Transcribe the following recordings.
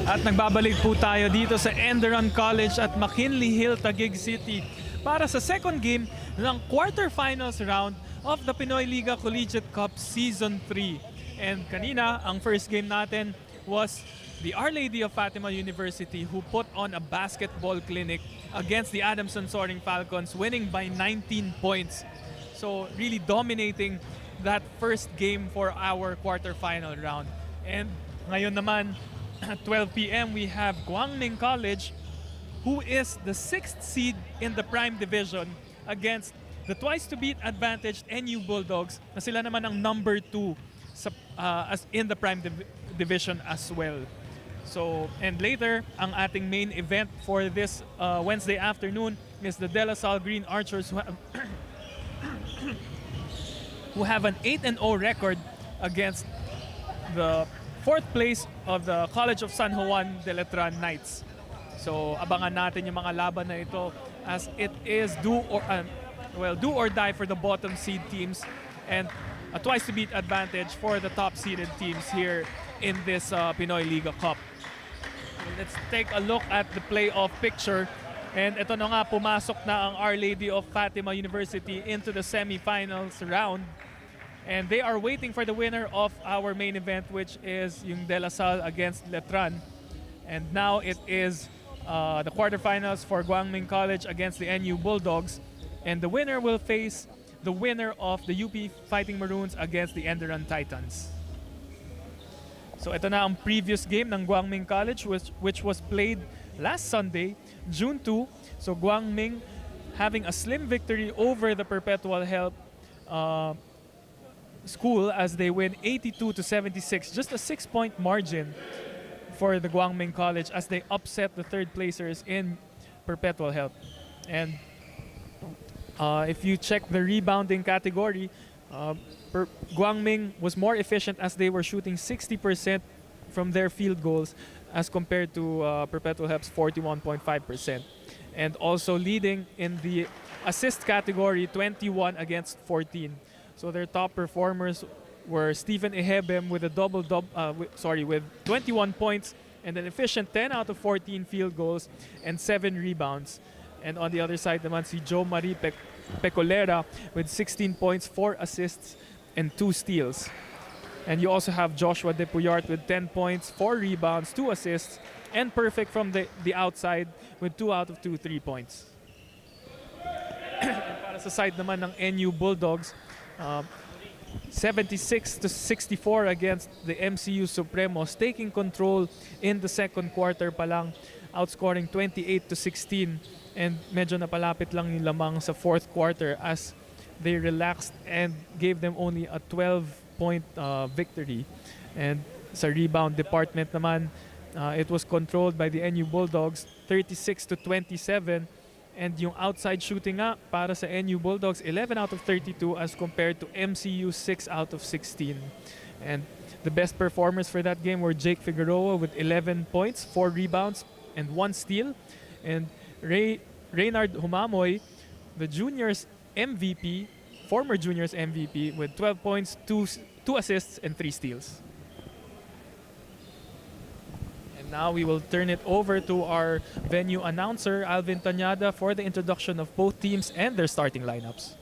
At nagbabalik po tayo dito sa ENDERUN College at McKinley Hill, Taguig City para sa second game ng quarterfinals round of the PINOYLIGA Collegiate Cup Season 3. And kanina, ang first game natin was the Our Lady of Fatima University, who put on a basketball clinic against the Adamson Soaring Falcons, winning by 19 points. So really dominating that first game for our quarterfinal round. And ngayon naman, at 12 p.m. we have Gwangming College, who is the 6th seed in the Prime Division, against the twice-to-beat advantaged NU Bulldogs, na sila naman ang number 2 sa, as in the Prime Division as well. So, and later, ang ating main event for this Wednesday afternoon is the De La Salle Green Archers, who have an 8-0 record against the 4th place of the College of San Juan de Letran Knights. So abangan natin yung mga laban na ito, as it is do or die for the bottom seed teams and a twice-to-beat advantage for the top-seeded teams here in this PINOYLIGA Cup. Let's take a look at the playoff picture. And ito na nga, pumasok na ang Our Lady of Fatima University into the semifinals round. And they are waiting for the winner of our main event, which is yung De La Salle against Letran. And now it is the quarterfinals for Gwangming College against the NU Bulldogs. And the winner will face the winner of the UP Fighting Maroons against the ENDERUN Titans. So ito na ang previous game ng Gwangming College, which was played last Sunday, June 2. So Gwangming having a slim victory over the Perpetual Help school as they win 82-76, just a 6-point margin for the Gwangming College as they upset the third placers in Perpetual Help. And if you check the rebounding category, Gwangming was more efficient as they were shooting 60% from their field goals as compared to Perpetual Help's 41.5%. And also leading in the assist category, 21 against 14. So their top performers were Stephen Ehebem with with 21 points and an efficient 10 out of 14 field goals and 7 rebounds. And on the other side naman, si Joe Marie Pecolera with 16 points, 4 assists, and 2 steals. And you also have Joshua Depuyart with 10 points, 4 rebounds, 2 assists, and perfect from the outside with 2 out of 2 3 points. And para sa side naman ng NU Bulldogs, 76-64 against the MCU Supremos, taking control in the second quarter pa lang, outscoring 28-16, and medyo napalapit lang yung lamang sa fourth quarter as they relaxed and gave them only a 12-point victory. And sa rebound department naman, it was controlled by the NU Bulldogs, 36-27. And yung outside shooting nga para sa NU Bulldogs, 11 out of 32 as compared to MCU 6 out of 16. And the best performers for that game were Jake Figueroa with 11 points, 4 rebounds, and 1 steal. And Reynard Humamoy, the juniors MVP, former juniors MVP, with 12 points, 2 assists, and 3 steals. Now we will turn it over to our venue announcer, Alvin Tañada, for the introduction of both teams and their starting lineups.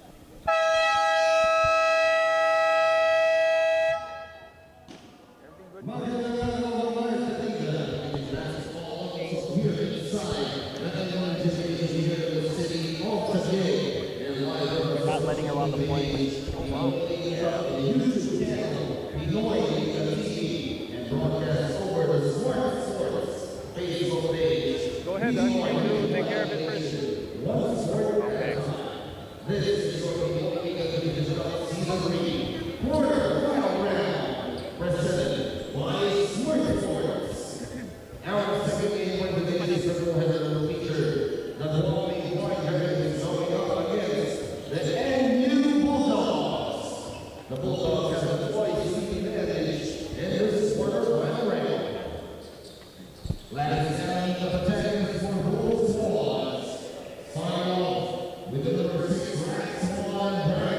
Not letting her on the point. Oh, wow. Go ahead, Doug. You take care of it first. Okay. This is your Season 3 quarterfinal round, presented by Smart Sports. Our second game for today's circle has featured the following Warriors going up against the NU Bulldogs. The Bulldogs have a twice-seed advantage in this quarterfinal round. Ladies and gentlemen, the protectors for both squads. Final with the number 6 ranked squad.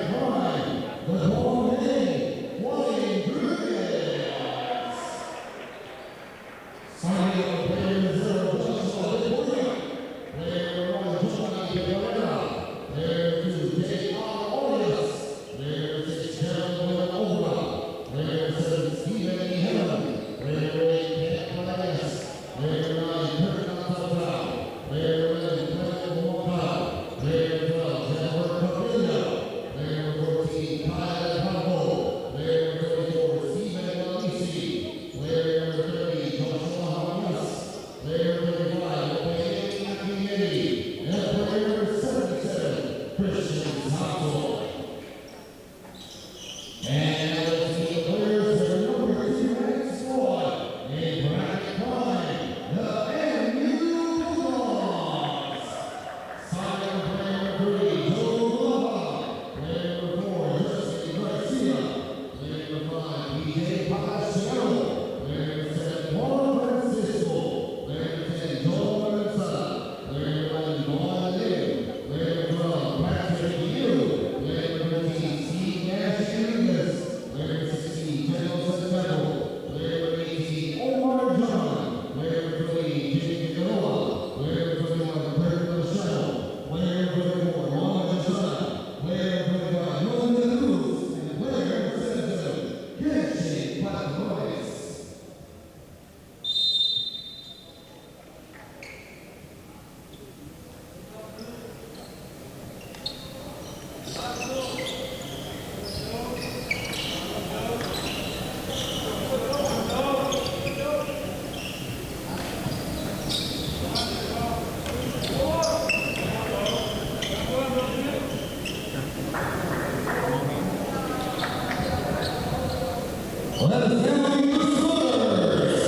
Let us now meet the scorers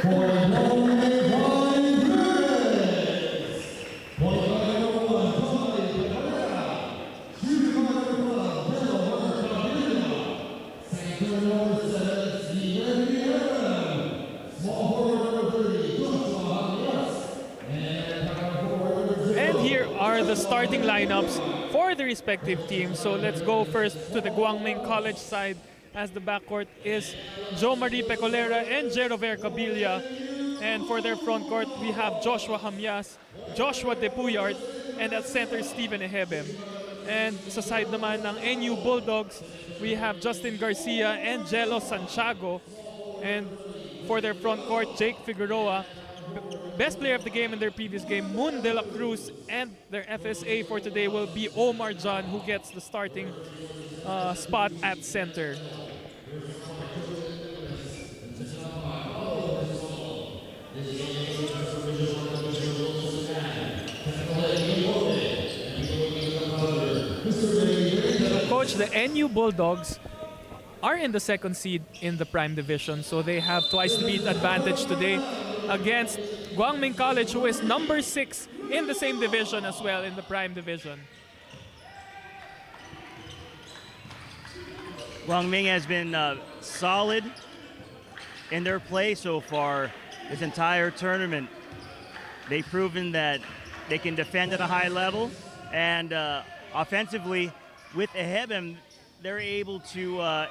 for Golden Blind Ribbons. Point by number 1, Tony Pereira. Shooting by number 5, Jello Cabina. Second number 7, Steven Guerrero. Small forward number 30, Joshua Arias. And power forward number 0. And here are the starting lineups for the respective teams. So let's go first to the Guangming College side, as the backcourt is Jo Marie Pecolera and Jerover Cabilla. And for their front court, we have Joshua Hamyas, Joshua Depuyard, and at center, Steven Ehebem. And sa side naman ng NU Bulldogs, we have Justin Garcia and Jello Santiago. And for their front court, Jake Figueroa, best player of the game in their previous game, Moon De La Cruz, and their FSA for today will be Omar John, who gets the starting spot at center. Coach, the NU Bulldogs are in the second seed in the Prime Division, so they have twice the beat advantage today against Guangming College, who is number 6 in the same division as well, in the Prime Division. Guangming has been solid in their play so far this entire tournament. They've proven that they can defend at a high level, and offensively, with Ehebem, they're able to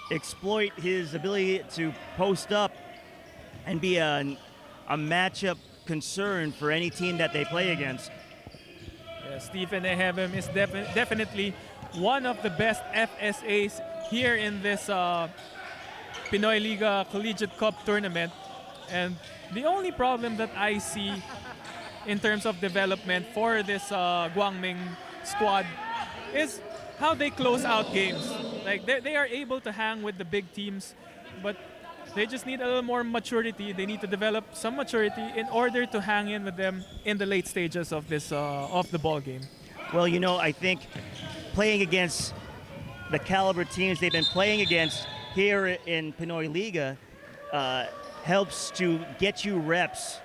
exploit his ability to post up and be a matchup concern for any team that they play against. Yeah, Stephen Ehebem is definitely one of the best FSAs here in this Pinoy Liga Collegiate Cup tournament. And the only problem that I see in terms of development for this Guangming squad is how they close out games. Like they are able to hang with the big teams, but they just need a little more maturity. They need to develop some maturity in order to hang in with them in the late stages of this of the ball game. Well, you know, I think playing against the caliber teams they've been playing against here in Pinoy Liga helps to get you reps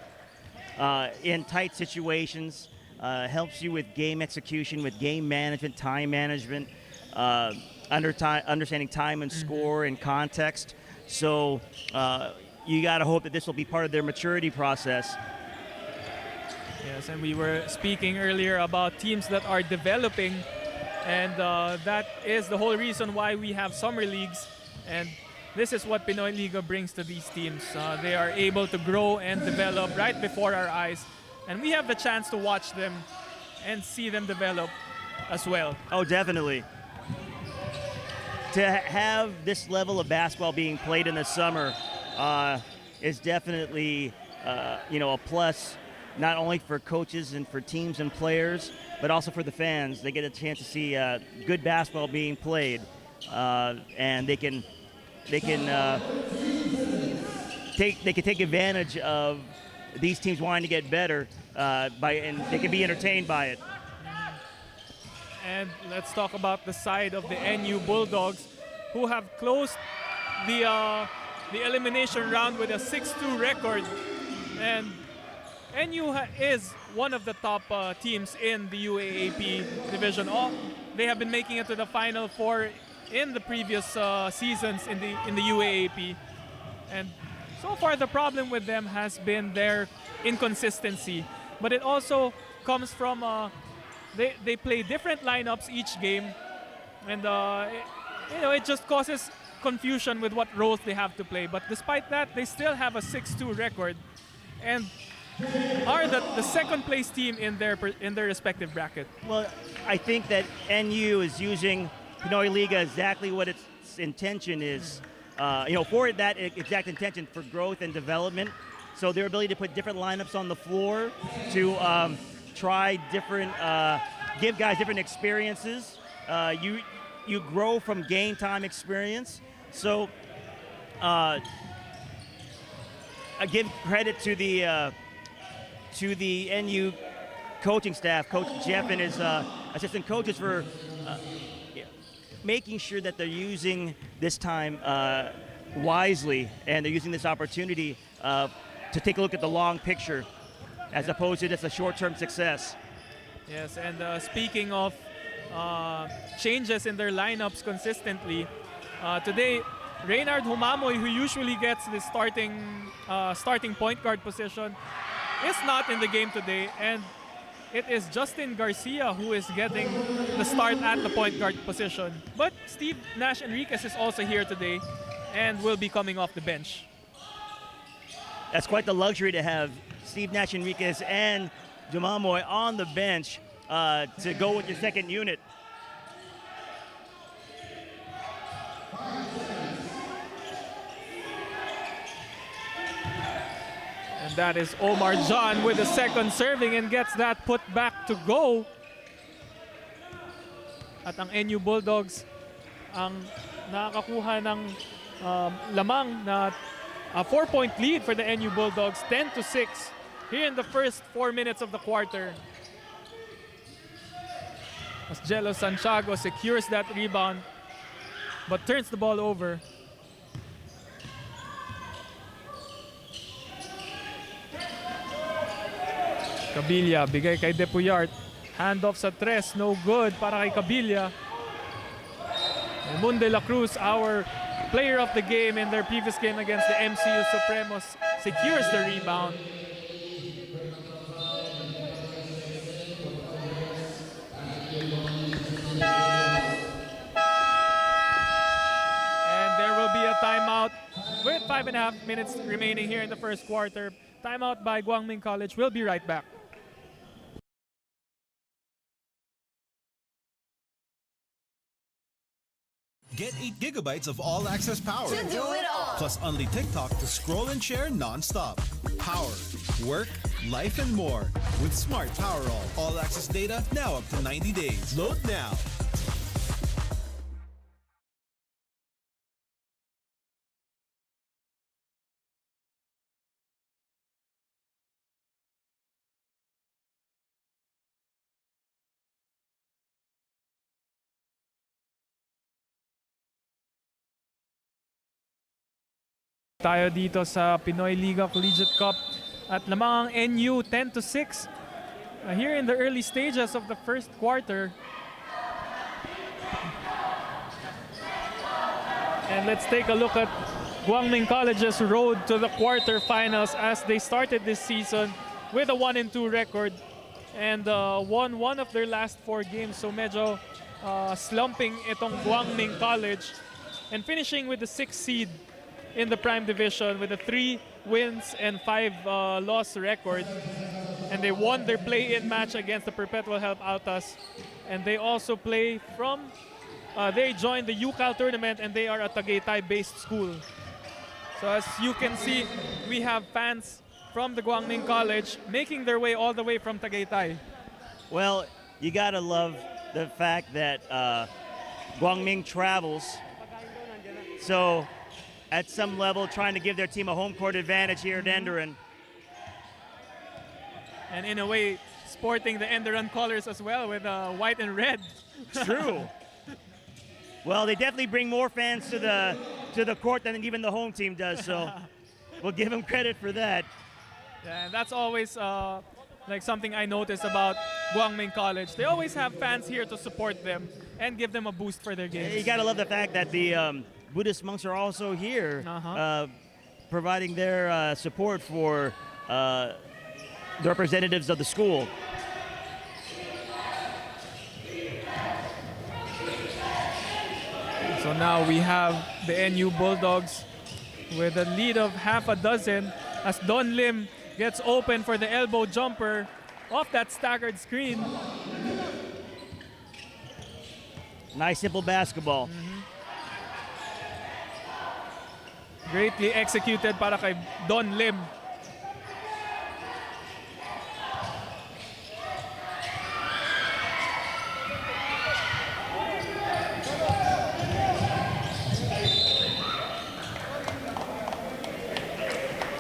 in tight situations, helps you with game execution, with game management, time management, understanding time and score and context. So you got to hope that this will be part of their maturity process. Yes, and we were speaking earlier about teams that are developing, and that is the whole reason why we have summer leagues. And this is what Pinoy Liga brings to these teams. They are able to grow and develop right before our eyes, and we have the chance to watch them and see them develop as well. Oh, definitely. To have this level of basketball being played in the summer is definitely, a plus, not only for coaches and for teams and players, but also for the fans. They get a chance to see good basketball being played, and they can take advantage of these teams wanting to get better, and they can be entertained by it. And let's talk about the side of the NU Bulldogs, who have closed the elimination round with a 6-2 record. And NU is one of the top teams in the UAAP division. They have been making it to the Final Four in the previous seasons in the UAAP. And so far, the problem with them has been their inconsistency. But it also comes from they play different lineups each game, and it just causes confusion with what roles they have to play. But despite that, they still have a 6-2 record, and are the second place team in their respective bracket. Well, I think that NU is using Pinoy Liga exactly what its intention is. For that exact intention for growth and development. So their ability to put different lineups on the floor to try different, give guys different experiences. You grow from game time experience. So I give credit to the NU coaching staff, Coach Jeff and his assistant coaches for making sure that they're using this time wisely, and they're using this opportunity to take a look at the long picture as opposed to just a short-term success. Yes, and speaking of changes in their lineups consistently, today Reynard Humamoy, who usually gets the starting point guard position, is not in the game today, and it is Justin Garcia who is getting the start at the point guard position. But Steve Nash Enriquez is also here today and will be coming off the bench. That's quite the luxury to have Steve Nash Enriquez and Humamoy on the bench to go with your second unit. And that is Omar John with the second serving and gets that put back to go. At ang NU Bulldogs ang nakakakuha ng lamang na a 4-point lead for the NU Bulldogs, 10-6 here in the first 4 minutes of the quarter. As Jello Santiago secures that rebound but turns the ball over. Cabilla, bigay kay Depuyart. Handoff sa tres, no good para kay Cabilla. Mundo de la Cruz, our player of the game in their previous game against the MCU Supremos, secures the rebound. And there will be a timeout with 5.5 minutes remaining here in the first quarter. Timeout by Guangming College. We'll be right back. Get 8 gigabytes of all-access power. To do it all. Plus only TikTok to scroll and share non-stop. Power, work, life, and more. With Smart Power all-access data now up to 90 days. Load now. Tayo dito sa Pinoy Liga Collegiate Cup at lamang ang NU 10-6 here in the early stages of the first quarter. And let's take a look at Guangming College's road to the quarterfinals as they started this season with a 1-2 record and won one of their last 4 games. So medyo slumping itong Guangming College and finishing with the 6th seed in the Prime Division with a 3 wins and 5 loss record. And they won their play-in match against the Perpetual Help Altas. And they also play from, they joined the UCAL tournament and they are a Tagaytay-based school. So as you can see, we have fans from the Guangming College making their way all the way from Tagaytay. Well, you gotta love the fact that Guangming travels. So at some level, trying to give their team a home court advantage here at ENDERUN. And in a way, sporting the ENDERUN colors as well with white and red. True. Well, they definitely bring more fans to the court than even the home team does, so we'll give them credit for that. Yeah, and that's always like something I notice about Guangming College. They always have fans here to support them and give them a boost for their games. You gotta love the fact that the Buddhist monks are also here, providing their support for the representatives of the school. So now we have the NU Bulldogs with a lead of half a dozen as Don Lim gets open for the elbow jumper off that staggered screen. Nice simple basketball. Greatly executed para kay Don Lim.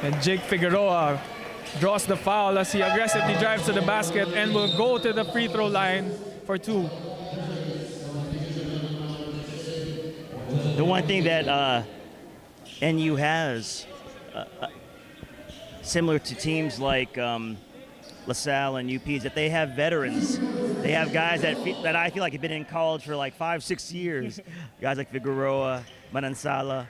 And Jake Figueroa draws the foul as he aggressively drives to the basket and will go to the free throw line for 2. The one thing that NU has, similar to teams like LaSalle and UP, is that they have veterans. They have guys that I feel like have been in college for like 5-6 years. Guys like Figueroa, Manansala,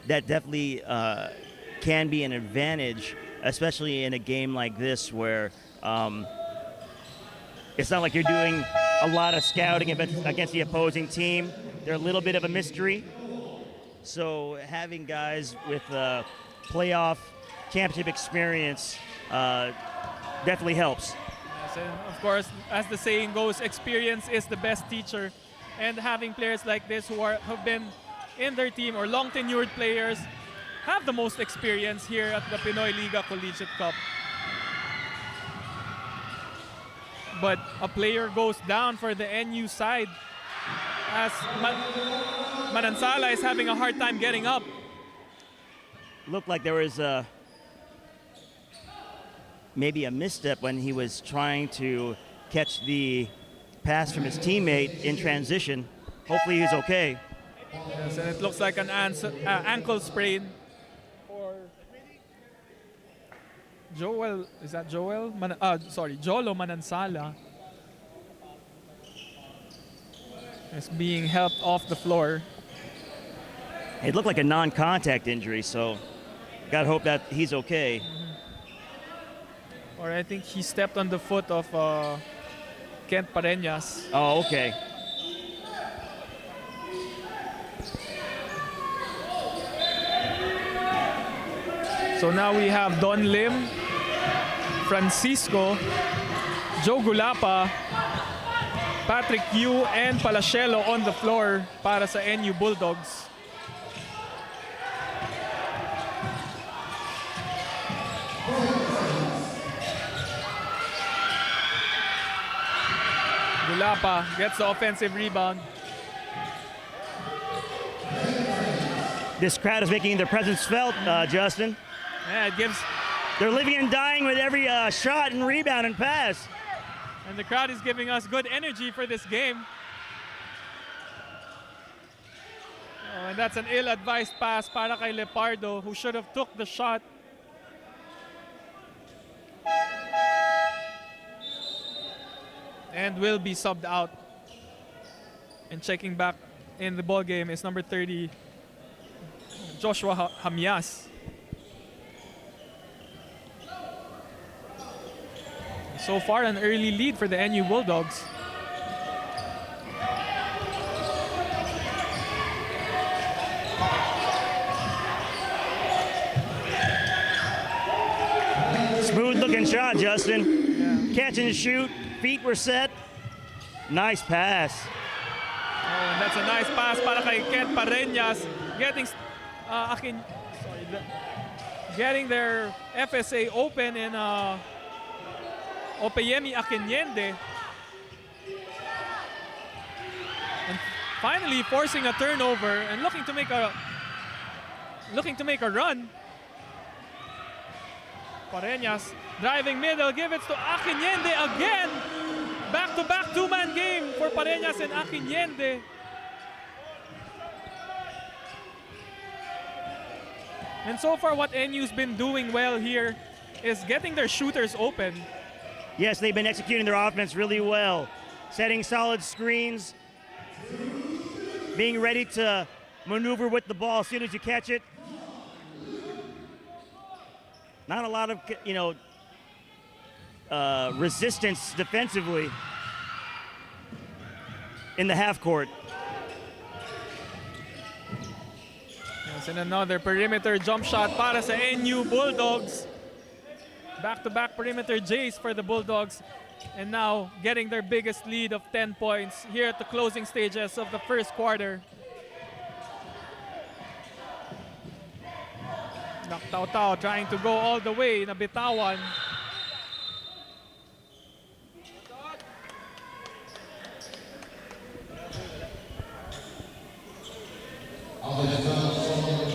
that definitely can be an advantage, especially in a game like this where it's not like you're doing a lot of scouting against the opposing team. They're a little bit of a mystery. So having guys with playoff championship experience definitely helps. Yes, and of course, as the saying goes, experience is the best teacher. And having players like this who have been in their team or long tenured players have the most experience here at the Pinoy Liga Collegiate Cup. But a player goes down for the NU side as Manansala is having a hard time getting up. Looked like there was maybe a misstep when he was trying to catch the pass from his teammate in transition. Hopefully he's okay. Yes, and it looks like an ankle sprain for Joel. Is that Joel? Jolo Manansala is being helped off the floor. It looked like a non-contact injury, so gotta hope that he's okay. Or I think he stepped on the foot of Kent Pareñas. Oh, okay. So now we have Don Lim, Francisco, Joe Gulapa, Patrick Yu, and Palacielo on the floor para sa NU Bulldogs. Gulapa gets the offensive rebound. This crowd is making their presence felt, Justin. Yeah, it gives. They're living and dying with every shot and rebound and pass. And the crowd is giving us good energy for this game. Oh, and that's an ill-advised pass para kay Lepardo, who should have took the shot. And will be subbed out. And checking back in the ball game is number 30, Joshua Hamias. So far, an early lead for the NU Bulldogs. Smooth looking shot, Justin. Catch and shoot, feet were set. Nice pass. Oh, and that's a nice pass para kay Kent Pareñas. Getting their FSA open in Opeyemi Akinyende. And finally forcing a turnover and looking to make a run. Pareñas driving middle, give it to Akinyende again. Back-to-back two-man game for Pareñas and Akinyende. And so far, what NU's been doing well here is getting their shooters open. Yes, they've been executing their offense really well. Setting solid screens. Being ready to maneuver with the ball as soon as you catch it. Not a lot of, resistance defensively in the half court. Yes, and another perimeter jump shot para sa NU Bulldogs. Back-to-back perimeter Jays for the Bulldogs. And now getting their biggest lead of 10 points here at the closing stages of the first quarter. Tao trying to go all the way, nabitawan.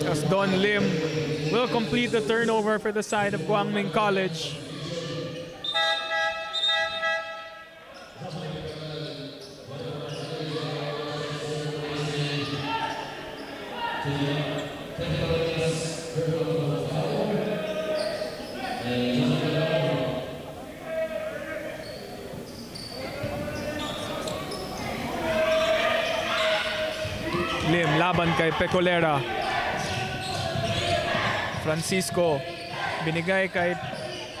As Don Lim will complete the turnover for the side of Guangming College. Lim laban kay Pecolera. Francisco binigay kay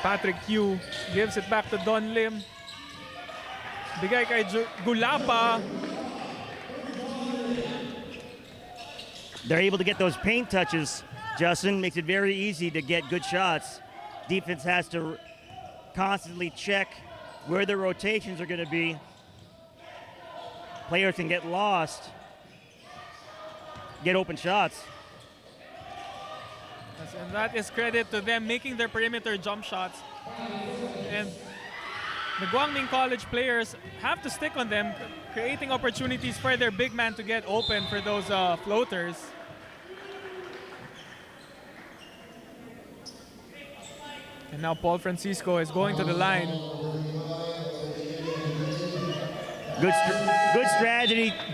Patrick Hugh, gives it back to Don Lim. Bigay kay Gulapa. They're able to get those paint touches, Justin. Makes it very easy to get good shots. Defense has to constantly check where the rotations are going to be. Players can get lost, get open shots. Yes, and that is credit to them making their perimeter jump shots. And the Guangming College players have to stick on them, creating opportunities for their big man to get open for those floaters. And now Francisco is going to the line.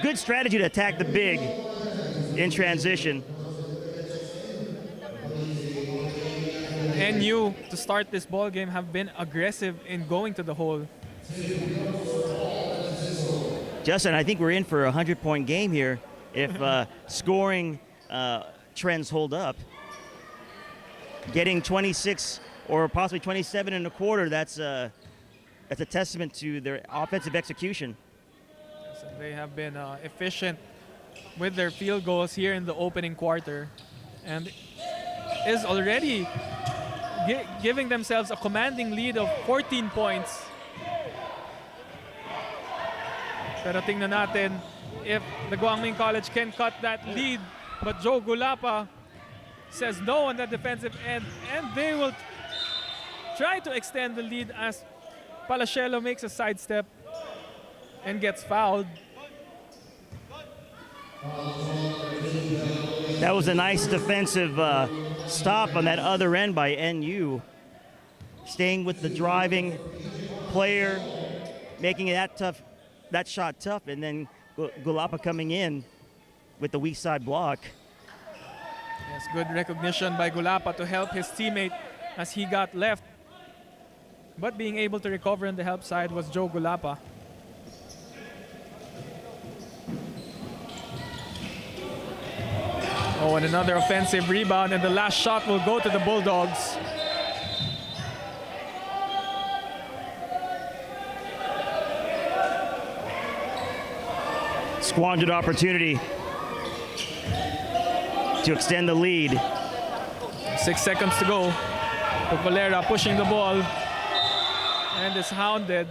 Good strategy to attack the big in transition. NU, to start this ball game, have been aggressive in going to the hole. Justin, I think we're in for a 100-point game here if scoring trends hold up. Getting 26 or possibly 27 and a quarter, that's a testament to their offensive execution. So they have been efficient with their field goals here in the opening quarter, and is already giving themselves a commanding lead of 14 points. Pero tingnan natin if the Guangming College can cut that lead, but Joe Gulapa says no on that defensive end, and they will try to extend the lead as Palacielo makes a sidestep and gets fouled. That was a nice defensive stop on that other end by NU. Staying with the driving player, making that shot tough, and then Gulapa coming in with the weak side block. Yes, good recognition by Gulapa to help his teammate as he got left. But being able to recover on the help side was Joe Gulapa. Oh, and another offensive rebound, and the last shot will go to the Bulldogs. Squandered opportunity to extend the lead. 6 seconds to go. Pecolera pushing the ball and is hounded.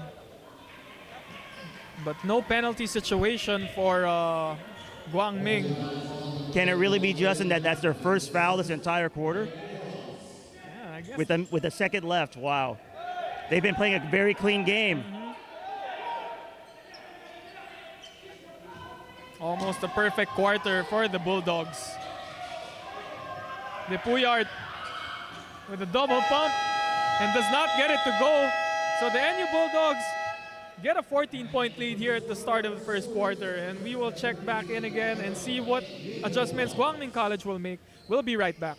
But no penalty situation for Guangming. Can it really be, Justin, that that's their first foul this entire quarter? Yeah, I guess. With a second left, wow. They've been playing a very clean game. Almost a perfect quarter for the Bulldogs. De Puyard with a double pump and does not get it to go. So the NU Bulldogs get a 14-point lead here at the start of the first quarter, and we will check back in again and see what adjustments Guangming College will make. We'll be right back.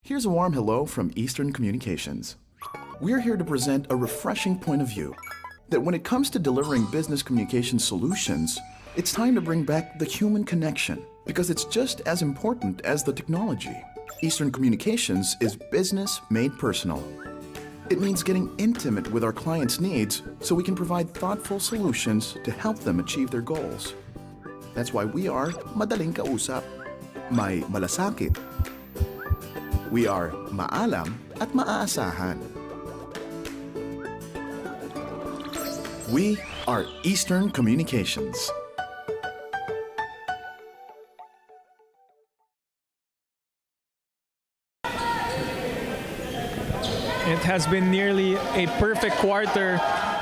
Here's a warm hello from Eastern Communications. We're here to present a refreshing point of view that when it comes to delivering business communication solutions, it's time to bring back the human connection because it's just as important as the technology. Eastern Communications is business made personal. It means getting intimate with our clients' needs so we can provide thoughtful solutions to help them achieve their goals. That's why we are madaling kausap, may malasakit. We are maalam at maaasahan. We are Eastern Communications. It has been nearly a perfect quarter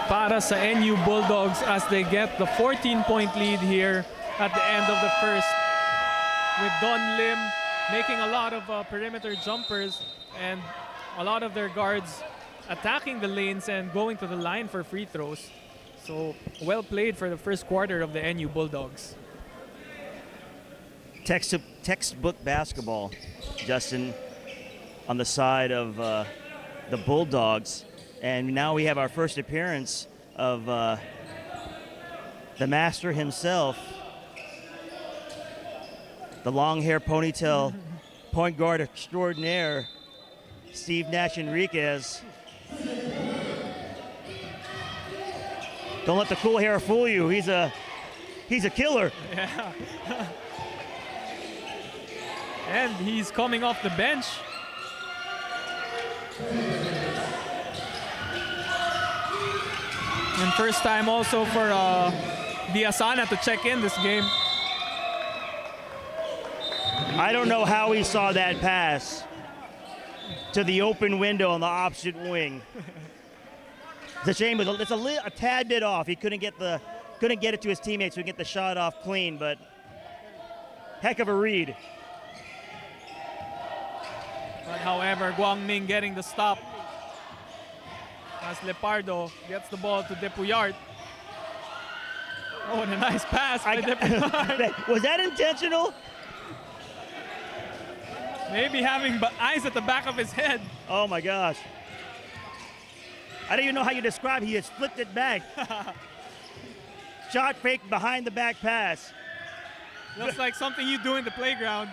para sa NU Bulldogs as they get the 14-point lead here at the end of the first, with Don Lim making a lot of perimeter jumpers and a lot of their guards attacking the lanes and going to the line for free throws. So well played for the first quarter of the NU Bulldogs. Textbook basketball, Justin, on the side of the Bulldogs. And now we have our first appearance of the master himself, the long hair ponytail point guard extraordinaire, Steve Nash Enriquez. Don't let the cool hair fool you. He's a killer. Yeah. And he's coming off the bench. And first time also for Diasana to check in this game. I don't know how he saw that pass to the open window on the opposite wing. It's a shame, it's a tad bit off. He couldn't get it to his teammates to get the shot off clean, but heck of a read. But however, Guangming getting the stop as Lepardo gets the ball to Depuyart. Oh, and a nice pass by Depuyart. Was that intentional? Maybe having eyes at the back of his head. Oh my gosh. I don't even know how you describe it. He has flipped it back. Shot fake behind the back pass. Looks like something you do in the playground.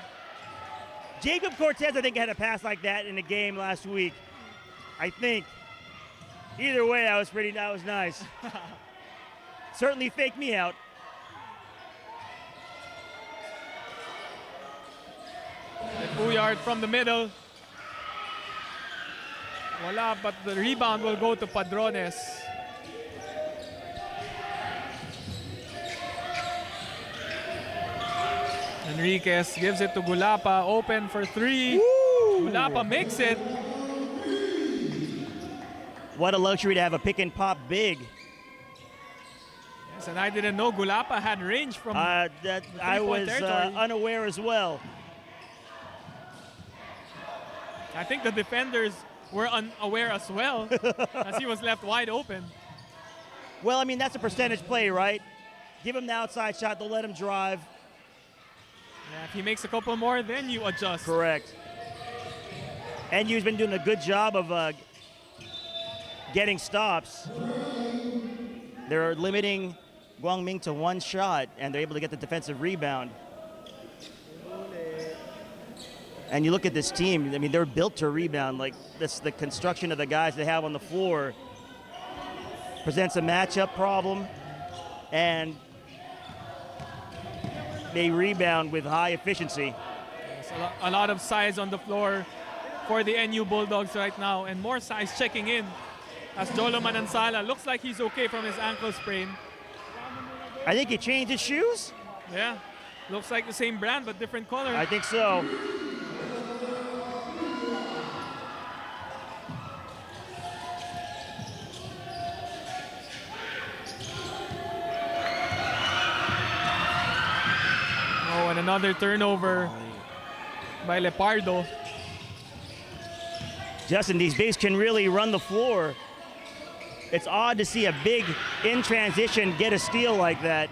Jacob Cortez, I think, had a pass like that in a game last week. I think. Either way, that was nice. Certainly faked me out. Depuyart from the middle. Wala, but the rebound will go to Padrones. Enriquez gives it to Gulapa, open for three. Woo! Gulapa makes it. What a luxury to have a pick and pop big. Yes, and I didn't know Gulapa had range from I was unaware as well. I think the defenders were unaware as well, as he was left wide open. Well, I mean, that's a percentage play, right? Give him the outside shot, don't let him drive. Yeah, if he makes a couple more, then you adjust. Correct. And you've been doing a good job of getting stops. They're limiting Guangming to one shot, and they're able to get the defensive rebound. And you look at this team, I mean, they're built to rebound. Like, this, the construction of the guys they have on the floor presents a matchup problem, and they rebound with high efficiency. Yes, a lot of size on the floor for the NU Bulldogs right now, and more size checking in as Jolo Manansala looks like he's okay from his ankle sprain. I think he changed his shoes. Yeah, looks like the same brand but different color. I think so. Oh, and another turnover by Lepardo. Justin, these bigs can really run the floor. It's odd to see a big in transition get a steal like that.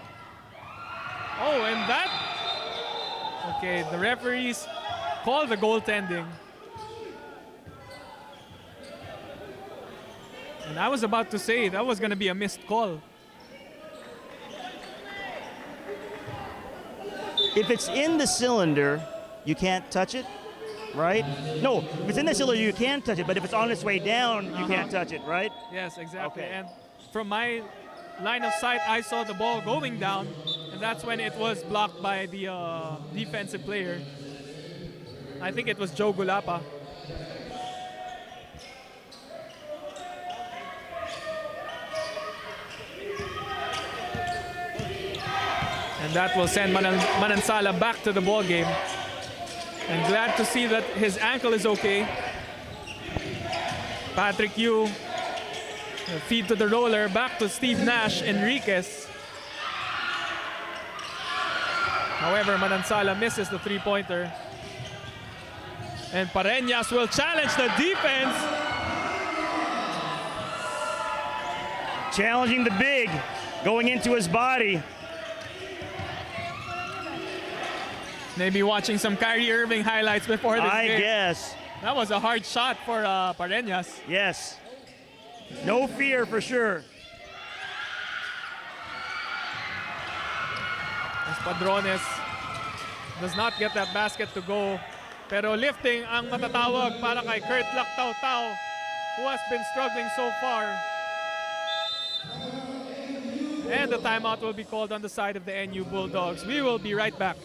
Oh, and that. Okay, the referees call the goaltending. And I was about to say that was going to be a missed call. If it's in the cylinder, you can't touch it, right? No, if it's in the cylinder, you can touch it, but if it's on its way down, you can't touch it, right? Yes, exactly. Okay. And from my line of sight, I saw the ball going down, and that's when it was blocked by the defensive player. I think it was Joe Gulapa. And that will send Manansala back to the ball game. And glad to see that his ankle is okay. Patrick Yu Feed to the roller, back to Steve Nash, Enriquez. However, Manansala misses the three-pointer. And Pareñas will challenge the defense. Challenging the big, going into his body. Maybe watching some Kyrie Irving highlights before this I game. guess. That was a hard shot for Pareñas. Yes. No fear for sure. As Padrones does not get that basket to go. Pero lifting ang matatawag para kay Kurt Lactaw-Taw, who has been struggling so far. And the timeout will be called on the side of the NU Bulldogs. We will be right back.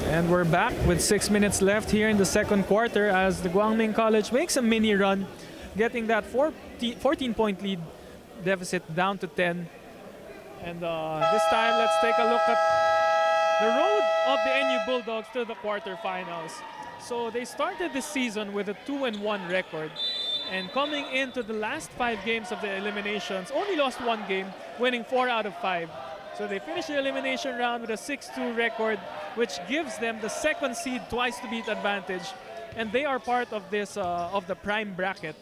And we're back with 6 minutes left here in the second quarter as the Guangming College makes a mini run, getting that 14-point lead deficit down to 10. And this time, let's take a look at the road of the NU Bulldogs to the quarterfinals. So they started this season with a 2-1 record. And coming into the last 5 games of the eliminations, only lost 1 game, winning 4 out of 5. So they finished the elimination round with a 6-2 record, which gives them the second seed twice to beat advantage. And they are part of this, of the prime bracket.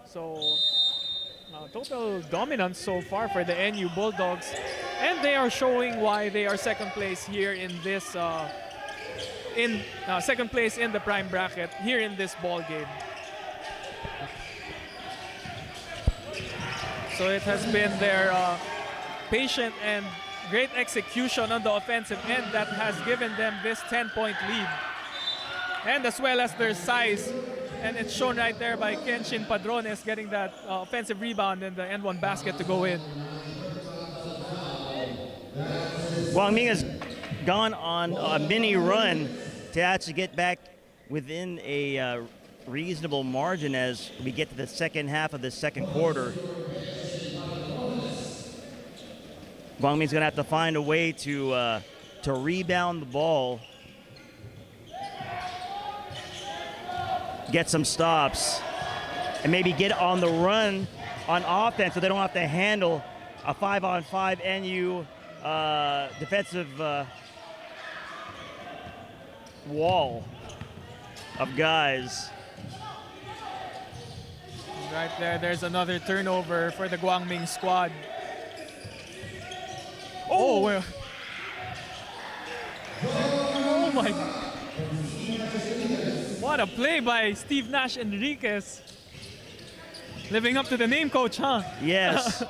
So total dominance so far for the NU Bulldogs. And they are showing why they are second place here in this, second place in the prime bracket here in this ball game. So it has been their patient and great execution on the offensive end that has given them this 10-point lead. And as well as their size. And it's shown right there by Kenshin Padrones getting that offensive rebound and the N1 basket to go in. Guangming has gone on a mini run to actually get back within a reasonable margin as we get to the second half of the second quarter. Guangming's going to have to find a way to rebound the ball, get some stops, and maybe get on the run on offense so they don't have to handle a 5-on-5 NU defensive wall of guys. Right there, there's another turnover for the Guangming squad. Oh, well. Oh my. What a play by Steve Nash Enriquez. Living up to the name, coach, huh? Yes.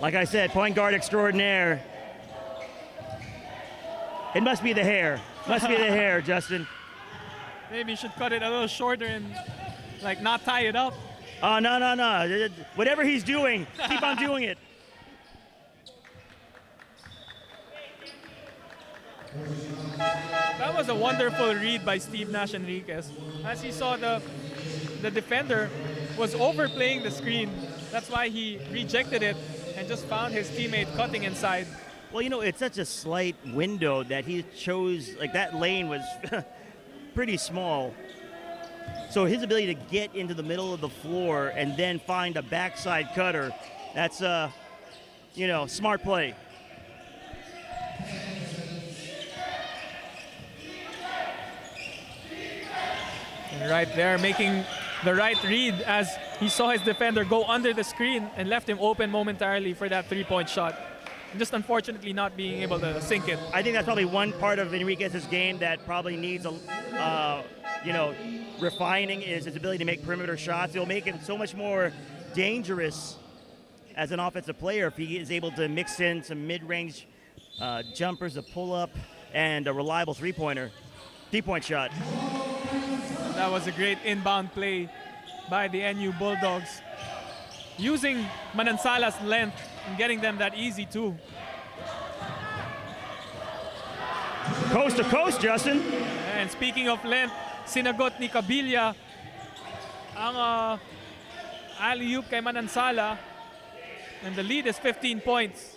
Like I said, point guard extraordinaire. It must be the hair. Must be the hair, Justin. Maybe you should cut it a little shorter and like not tie it up. Oh, no. Whatever he's doing, keep on doing it. That was a wonderful read by Steve Nash Enriquez. As he saw the defender was overplaying the screen. That's why he rejected it and just found his teammate cutting inside. Well, you know, it's such a slight window that he chose, like that lane was pretty small. So his ability to get into the middle of the floor and then find a backside cutter, that's, you know, smart play. And right there, making the right read as he saw his defender go under the screen and left him open momentarily for that three-point shot. And just unfortunately not being able to sink it. I think that's probably one part of Enriquez's game that probably needs you know, refining is his ability to make perimeter shots. It'll make him so much more dangerous as an offensive player if he is able to mix in some mid-range jumpers, a pull-up, and a reliable three-point shot. That was a great inbound play by the NU Bulldogs. Using Manansala's length and getting them that easy two. Coast to coast, Justin. And speaking of length, sinagot ni Cabilla ang alley-oop kay Manansala. And the lead is 15 points.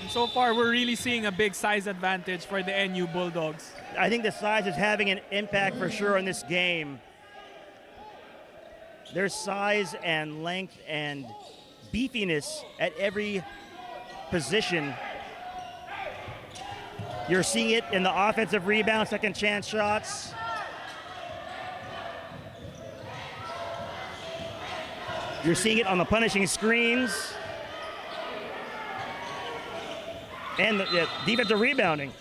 And so far, we're really seeing a big size advantage for the NU Bulldogs. I think the size is having an impact for sure in this game. Their size and length and beefiness at every position. You're seeing it in the offensive rebound, second chance shots. You're seeing it on the punishing screens. And the defensive rebounding.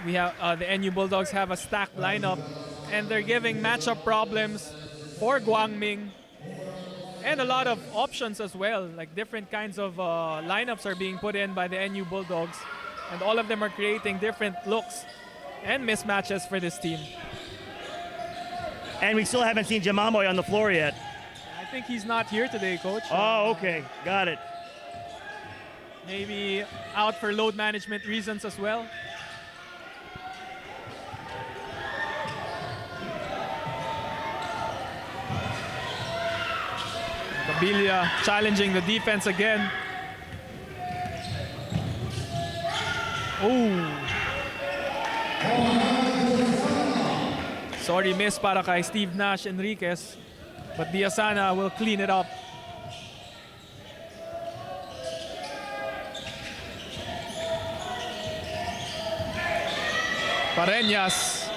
We have the NU Bulldogs have a stacked lineup, and they're giving matchup problems for Guangming, and a lot of options as well. Like different kinds of lineups are being put in by the NU Bulldogs, and all of them are creating different looks and mismatches for this team. And we still haven't seen Jamamoy on the floor yet. I think he's not here today, Coach. Oh, okay, got it. Maybe out for load management reasons as well. Cabilla challenging the defense again. Oh. Sorry, miss para kay Steve Nash Enriquez. But Diazana will clean it up. Pareñas.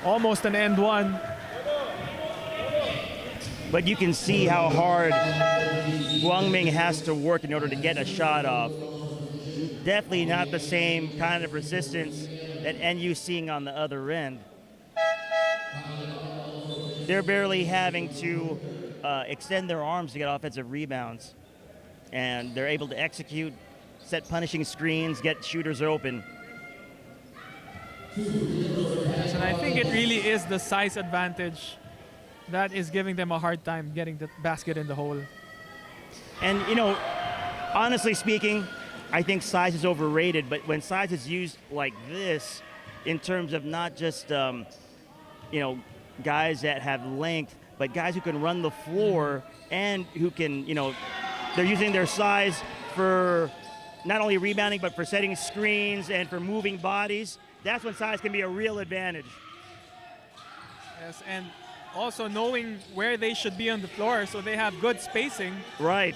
Almost an end one. But you can see how hard Guangming has to work in order to get a shot off. Definitely not the same kind of resistance that NU seeing on the other end. They're barely having to extend their arms to get offensive rebounds. And they're able to execute, set punishing screens, get shooters open. And I think it really is the size advantage that is giving them a hard time getting the basket in the hole. And, you know, honestly speaking, I think size is overrated, but when size is used like this, in terms of not just, you know, guys that have length, but guys who can run the floor and who can, you know, they're using their size for not only rebounding, but for setting screens and for moving bodies. That's when size can be a real advantage. Yes, and also knowing where they should be on the floor so they have good spacing. Right.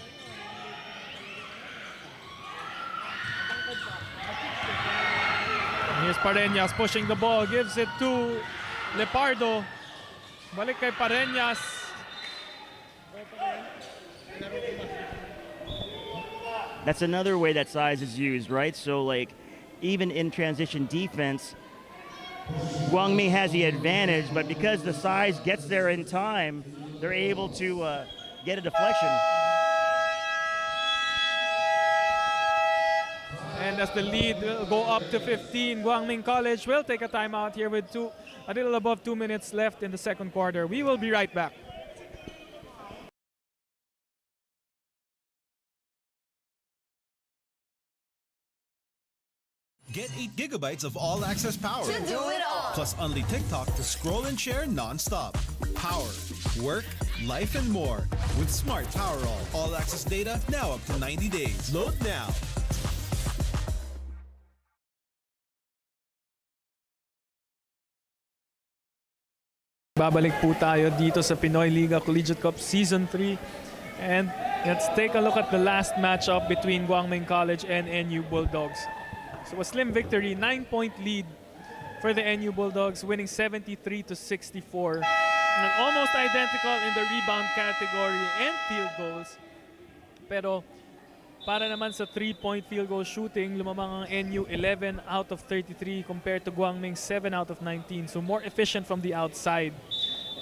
And here's Pareñas pushing the ball, gives it to Lepardo. Balik kay Pareñas. That's another way that size is used, right? So, like, even in transition defense, Guangming has the advantage, but because the size gets there in time, they're able to get a deflection. And as the lead will go up to 15, Guangming College will take a timeout here with a little above 2 minutes left in the second quarter. We will be right back. Get 8 gigabytes of all-access power. To do it all. Plus only TikTok to scroll and share non-stop. Power, work, life, and more. With Smart Power all-access data now up to 90 days. Load now. Babalik po tayo dito sa Pinoy Liga Collegiate Cup Season 3. And let's take a look at the last matchup between Guangming College and NU Bulldogs. So a slim victory, 9-point lead for the NU Bulldogs, winning 73-64. And almost identical in the rebound category and field goals. Pero para naman sa 3-point field goal shooting, lumamang ang NU 11 out of 33 compared to Guangming 7 out of 19. So more efficient from the outside.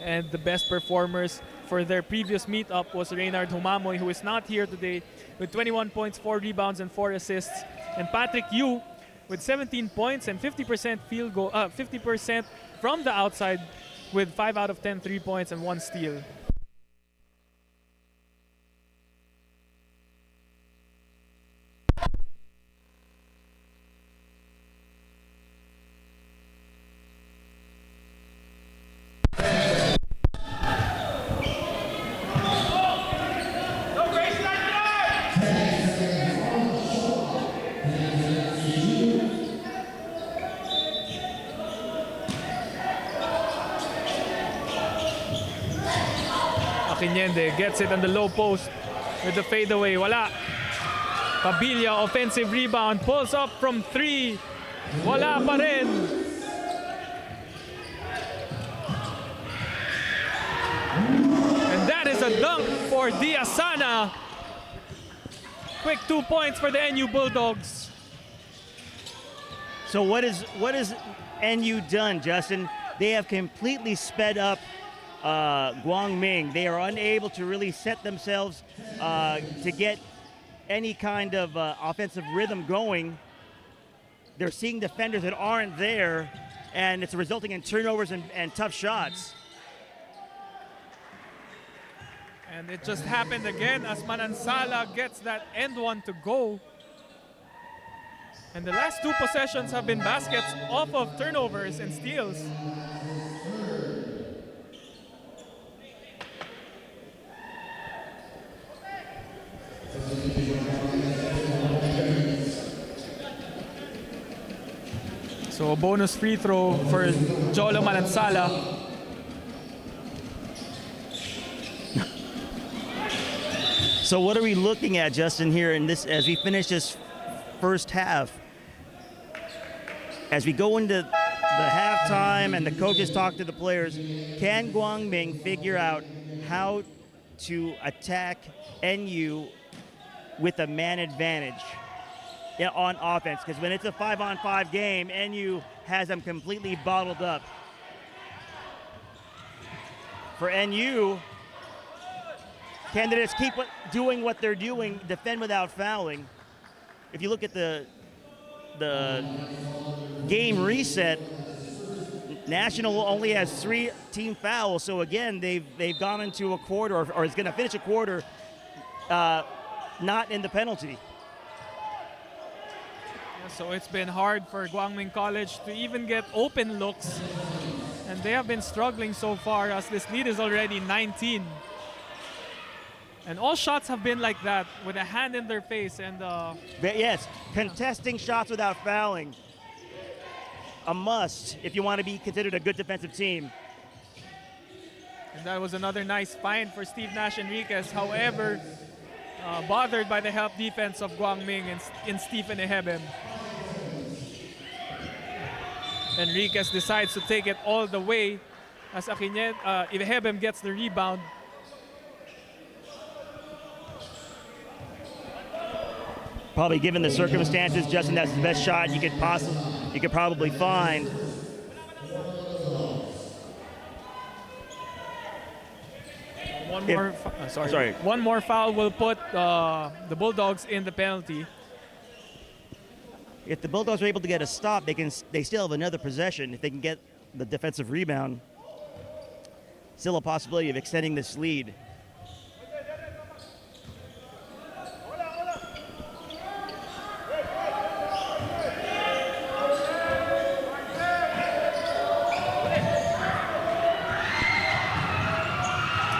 And the best performers for their previous meetup was Reynard Humamoy, who is not here today, with 21 points, 4 rebounds, and 4 assists. And Patrick Yu with 17 points and 50% field goal, 50% from the outside with 5 out of 10 3-points and 1 steal. Akinende gets it on the low post with the fadeaway. Wala. Pabilla, offensive rebound, pulls up from 3. Wala pa rin. And that is a dunk for Diasana. Quick 2 points for the NU Bulldogs. So what is NU done, Justin? They have completely sped up Guangming. They are unable to really set themselves to get any kind of offensive rhythm going. They're seeing defenders that aren't there, and it's resulting in turnovers and tough shots. And it just happened again as Manansala gets that end one to go. And the last 2 possessions have been baskets off of turnovers and steals. So a bonus free throw for Jolo Manansala. So what are we looking at, Justin, here in this as we finish this first half? As we go into the halftime and the coaches talk to the players, can Guangming figure out how to attack NU with a man advantage on offense? Because when it's a 5-on-5 game, NU has them completely bottled up. For NU, candidates keep doing what they're doing, defend without fouling. If you look at the game reset, National only has 3 team fouls. So again, they've gone into a quarter, or is going to finish a quarter not in the penalty. So it's been hard for Guangming College to even get open looks. And they have been struggling so far as this lead is already 19. And all shots have been like that, with a hand in their face. And yes, contesting shots without fouling. A must if you want to be considered a good defensive team. And that was another nice find for Steve Nash Enriquez. However, bothered by the help defense of Guangming and Stephen Ehebem. Enriquez decides to take it all the way as Ehebem gets the rebound. Probably given the circumstances, Justin, that's the best shot you could probably find. One more foul will put the Bulldogs in the penalty. If the Bulldogs are able to get a stop, they still have another possession. If they can get the defensive rebound, still a possibility of extending this lead.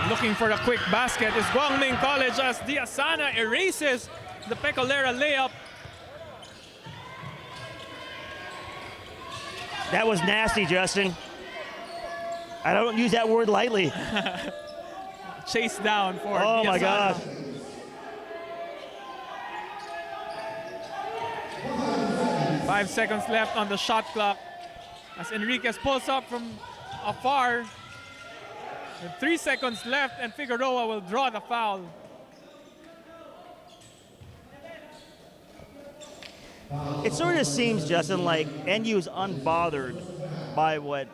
Looking for a quick basket is Guangming College as Diasana erases the Pecolera layup. That was nasty, Justin. I don't use that word lightly. Chase down for Oh Diasana. my gosh. Five seconds left on the shot clock as Enriquez pulls up from afar. With 3 seconds left, and Figueroa will draw the foul. It sort of seems, Justin, like NU is unbothered by what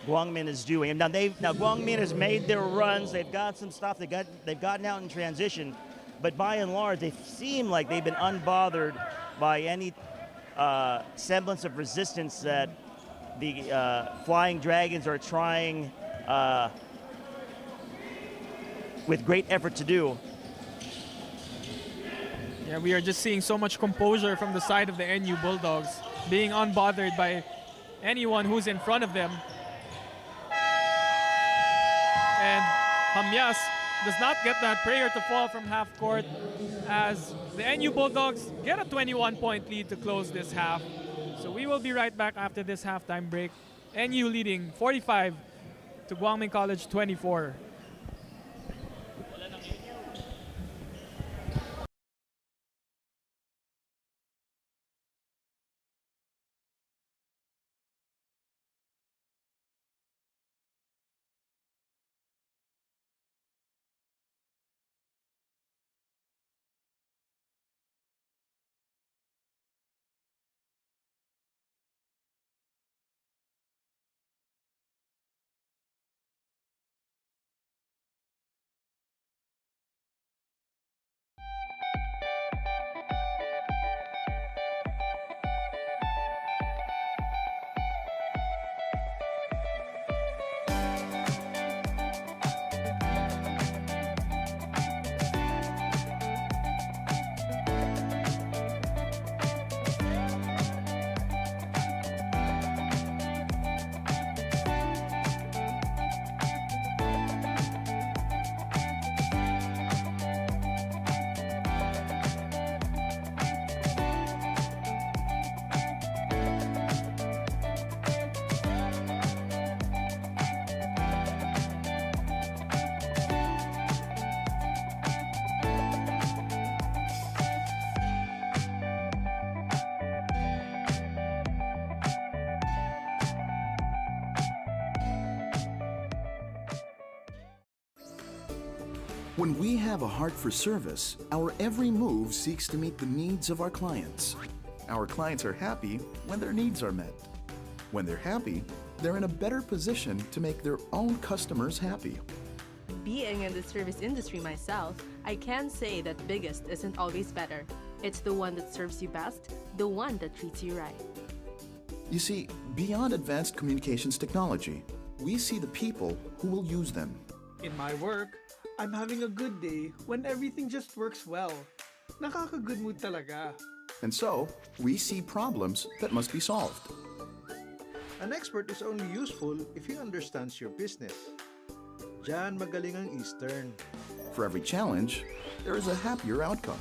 Guangming is doing. Now Guangming has made their runs. They've got some stuff. They've gotten out in transition, but by and large, they seem like they've been unbothered by any semblance of resistance that the Flying Dragons are trying with great effort to do. Yeah, we are just seeing so much composure from the side of the NU Bulldogs, being unbothered by anyone who's in front of them. And Hamyas does not get that prayer to fall from half court as the NU Bulldogs get a 21-point lead to close this half. So we will be right back after this halftime break. NU leading 45 to Guangming College 24. When we have a heart for service, our every move seeks to meet the needs of our clients. Our clients are happy when their needs are met. When they're happy, they're in a better position to make their own customers happy. Being in the service industry myself, I can say that biggest isn't always better. It's the one that serves you best, the one that treats you right. You see, beyond advanced communications technology, we see the people who will use them. In my work, I'm having a good day when everything just works well. Nakaka-good mood talaga. And so, we see problems that must be solved. An expert is only useful if he understands your business. Diyan magaling ang Eastern. For every challenge, there is a happier outcome.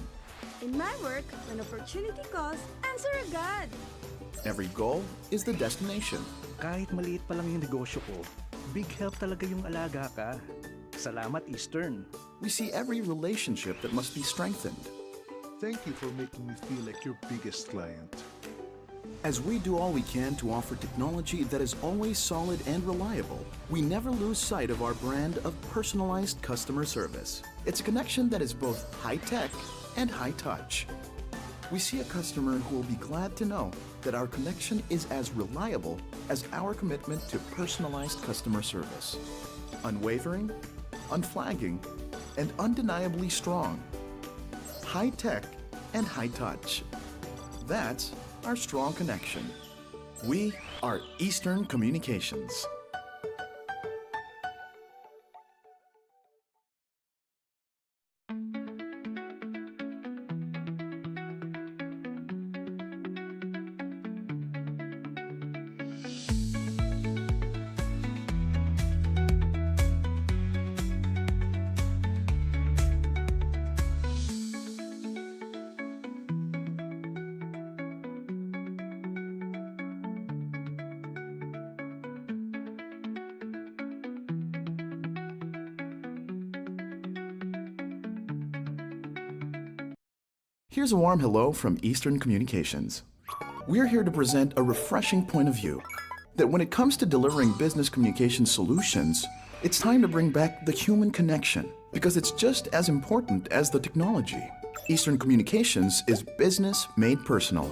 In my work, when opportunity calls, answer agad. Every goal is the destination. Kahit maliit pa lang yung negosyo ko, big help talaga yung alaga ka. Salamat, Eastern. We see every relationship that must be strengthened. Thank you for making me feel like your biggest client. As we do all we can to offer technology that is always solid and reliable, we never lose sight of our brand of personalized customer service. It's a connection that is both high-tech and high-touch. We see a customer who will be glad to know that our connection is as reliable as our commitment to personalized customer service. Unwavering, unflagging, and undeniably strong. High-tech and high-touch. That's our strong connection. We are Eastern Communications. Here's a warm hello from Eastern Communications. We're here to present a refreshing point of view that when it comes to delivering business communication solutions, it's time to bring back the human connection because it's just as important as the technology. Eastern Communications is business made personal.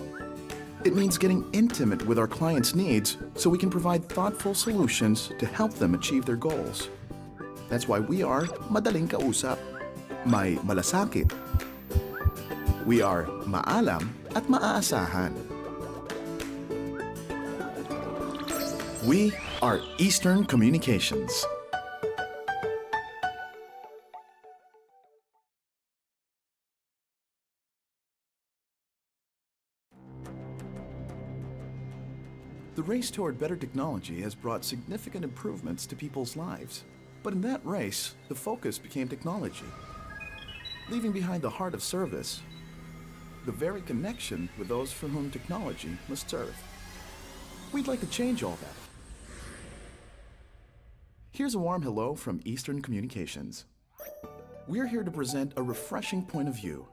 It means getting intimate with our clients' needs so we can provide thoughtful solutions to help them achieve their goals. That's why we are madaling kausap, may malasakit. We are maalam at maaasahan. We are Eastern Communications. The race toward better technology has brought significant improvements to people's lives. But in that race, the focus became technology, leaving behind the heart of service, the very connection with those for whom technology must serve. We'd like to change all that. Here's a warm hello from Eastern Communications. We're here to present a refreshing point of view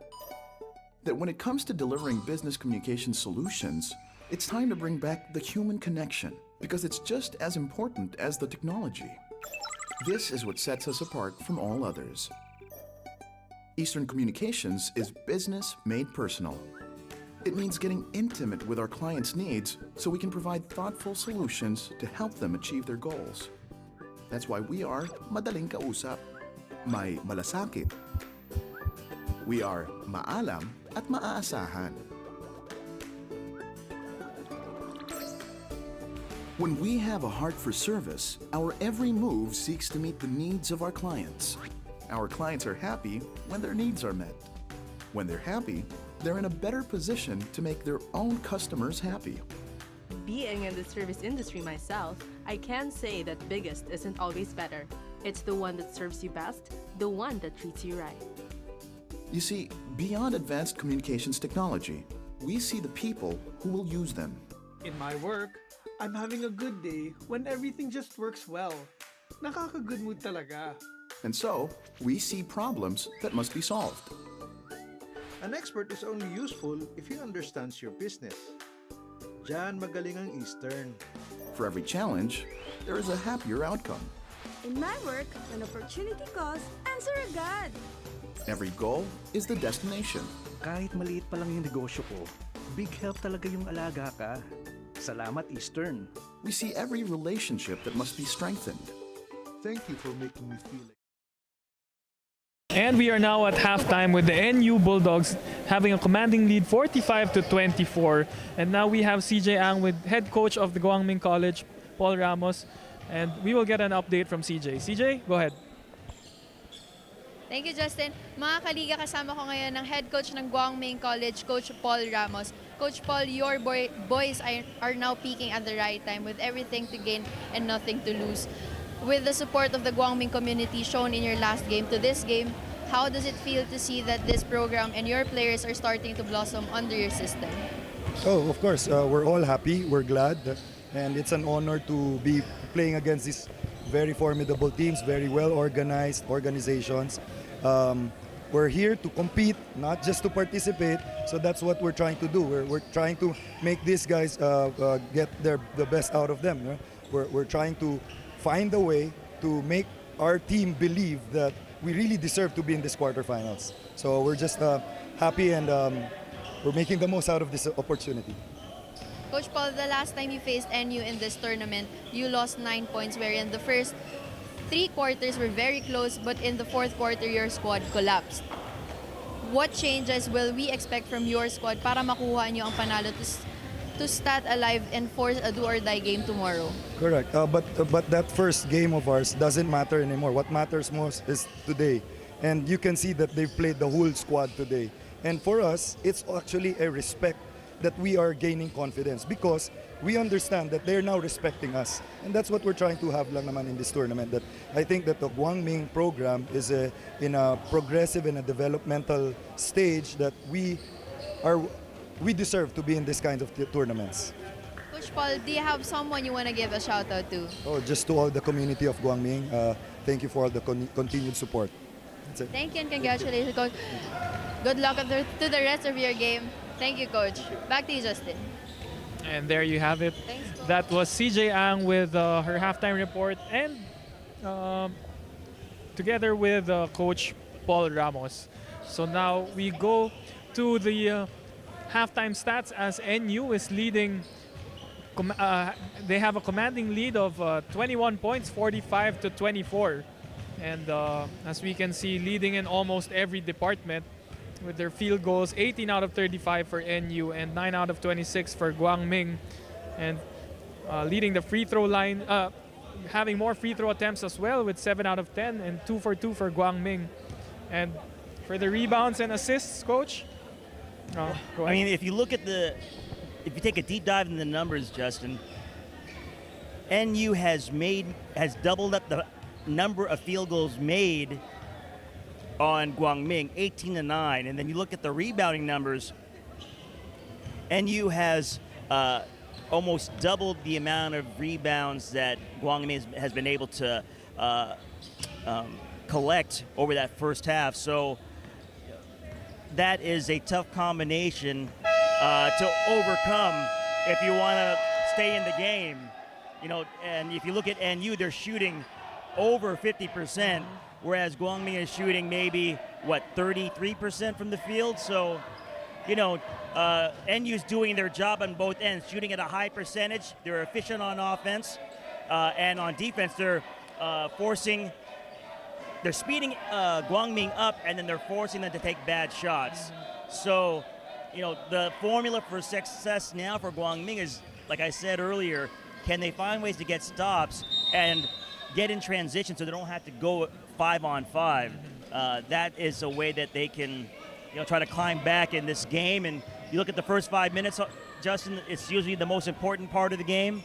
that when it comes to delivering business communication solutions, it's time to bring back the human connection because it's just as important as the technology. This is what sets us apart from all others. Eastern Communications is business made personal. It means getting intimate with our clients' needs so we can provide thoughtful solutions to help them achieve their goals. That's why we are madaling kausap, may malasakit. We are maalam at maaasahan. When we have a heart for service, our every move seeks to meet the needs of our clients. Our clients are happy when their needs are met. When they're happy, they're in a better position to make their own customers happy. Being in the service industry myself, I can say that biggest isn't always better. It's the one that serves you best, the one that treats you right. You see, beyond advanced communications technology, we see the people who will use them. In my work, I'm having a good day when everything just works well. Nakaka-good mood talaga. And so, we see problems that must be solved. An expert is only useful if he understands your business. Diyan magaling ang Eastern. For every challenge, there is a happier outcome. In my work, when opportunity calls, answer agad. Every goal is the destination. Kahit maliit pa lang yung negosyo ko, big help talaga yung alaga ka. Salamat, Eastern. We see every relationship that must be strengthened. Thank you for making me feel like... And we are now at halftime with the NU Bulldogs having a commanding lead 45 to 24. And now we have CJ Ang with head coach of the Guangming College, Paul Ramos. And we will get an update from CJ. CJ, go ahead. Thank you, Justin. Mga kaliga, kasama ko ngayon ng head coach ng Guangming College, Coach Paul Ramos. Coach Paul, your boys are now peaking at the right time with everything to gain and nothing to lose. With the support of the Guangming community shown in your last game to this game, how does it feel to see that this program and your players are starting to blossom under your system? Oh, of course, we're all happy, we're glad, and it's an honor to be playing against these very formidable teams, very well-organized organizations. We're here to compete, not just to participate. So that's what we're trying to do. We're trying to make these guys get the best out of them. You know? We're trying to find a way to make our team believe that we really deserve to be in this quarterfinals. So we're just happy and we're making the most out of this opportunity. Coach Paul, the last time you faced NU in this tournament, you lost 9 points, wherein the first 3 quarters were very close, but in the 4th quarter, your squad collapsed. What changes will we expect from your squad para makuha nyo ang panalo to stat alive and force a do-or-die game tomorrow? Correct. But that first game of ours doesn't matter anymore. What matters most is today. And you can see that they've played the whole squad today. And for us, it's actually a respect that we are gaining confidence because we understand that they're now respecting us. And that's what we're trying to have lang naman in this tournament. That I think that the Guangming program is in a progressive and a developmental stage that we deserve to be in this kind of tournaments. Coach Paul, do you have someone you want to give a shout out to? Oh, just to all the community of Guangming, thank you for all the continued support. That's it. Thank you and congratulations, Coach. Good luck to the rest of your game. Thank you, Coach. Back to you, Justin. And there you have it. Thanks, Coach. That was CJ Ang with her halftime report and together with Coach Paul Ramos. So now we go to the halftime stats as NU is leading. They have a commanding lead of 21 points, 45 to 24. And as we can see, leading in almost every department with their field goals, 18 out of 35 for NU and 9 out of 26 for Guangming. And leading the free throw line, having more free throw attempts as well with 7 out of 10 and 2 for 2 for Guangming. And for the rebounds and assists, Coach? Go ahead. I mean, if you look at if you take a deep dive into the numbers, Justin, NU has doubled up the number of field goals made on Guangming, 18-9. And then you look at the rebounding numbers, NU has almost doubled the amount of rebounds that Guangming has been able to collect over that first half. So that is a tough combination to overcome if you want to stay in the game. You know, and if you look at NU, they're shooting over 50%, whereas Guangming is shooting maybe, 33% from the field. So, you know, NU's doing their job on both ends, shooting at a high percentage. They're efficient on offense, and on defense, they're speeding Guangming up, and then they're forcing them to take bad shots. So, you know, the formula for success now for Guangming is, like I said earlier, can they find ways to get stops and get in transition so they don't have to go 5-on-5? That is a way that they can, you know, try to climb back in this game. And you look at the first 5 minutes, Justin, it's usually the most important part of the game.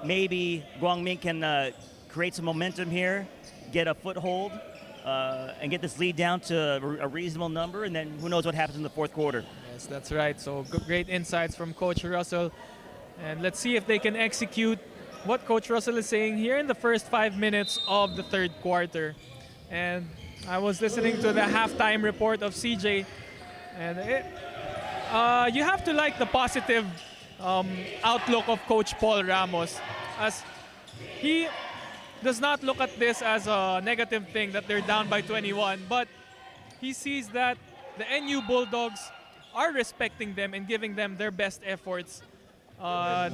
Maybe Guangming can create some momentum here, get a foothold, and get this lead down to a reasonable number, and then who knows what happens in the fourth quarter. Yes, that's right. So great insights from Coach Russell. And let's see if they can execute what Coach Russell is saying here in the first 5 minutes of the third quarter. And I was listening to the halftime report of CJ, and you have to like the positive outlook of Coach Paul Ramos, as he does not look at this as a negative thing that they're down by 21, but he sees that the NU Bulldogs are respecting them and giving them their best efforts,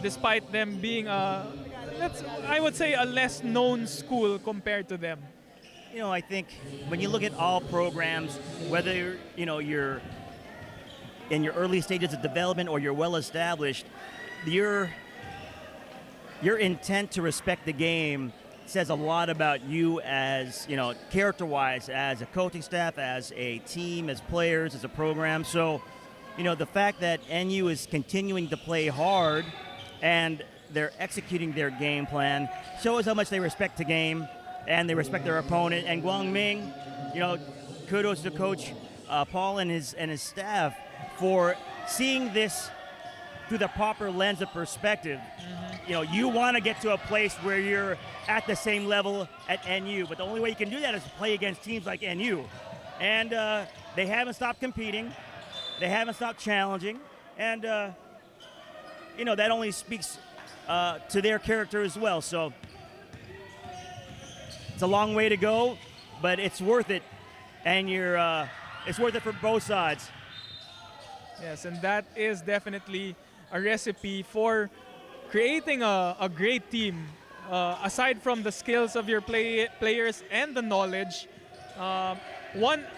despite them being I would say a less known school compared to them. You know, I think when you look at all programs, whether you're in your early stages of development or you're well established, your intent to respect the game says a lot about you as, character-wise, as a coaching staff, as a team, as players, as a program. So, the fact that NU is continuing to play hard and they're executing their game plan shows how much they respect the game and they respect their opponent. And Guangming, kudos to Coach Paul and his staff for seeing this through the proper lens of perspective. You want to get to a place where you're at the same level at NU, but the only way you can do that is to play against teams like NU. And they haven't stopped competing. They haven't stopped challenging. And, that only speaks to their character as well. So it's a long way to go, but it's worth it. And it's worth it for both sides. Yes, and that is definitely a recipe for creating a great team. Aside from the skills of your players and the knowledge,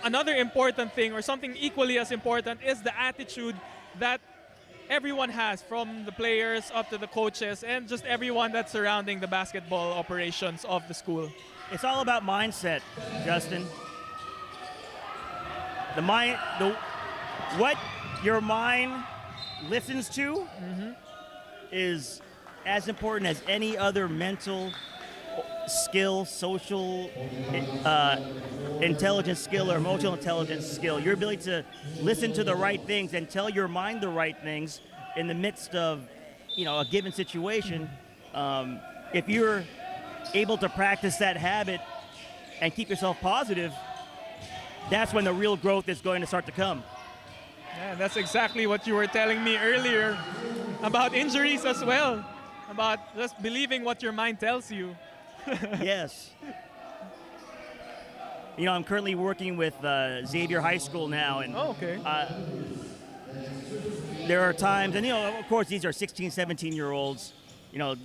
another important thing, or something equally as important, is the attitude that everyone has, from the players up to the coaches and just everyone that's surrounding the basketball operations of the school. It's all about mindset, Justin. What your mind listens to is as important as any other mental skill, social intelligence skill, or emotional intelligence skill. Your ability to listen to the right things and tell your mind the right things in the midst of, a given situation. If you're able to practice that habit and keep yourself positive, that's when the real growth is going to start to come. Yeah, that's exactly what you were telling me earlier about injuries as well, about just believing what your mind tells you. Yes. I'm currently working with Xavier High School now, and okay. There are times, and of course these are 16, 17-year-olds.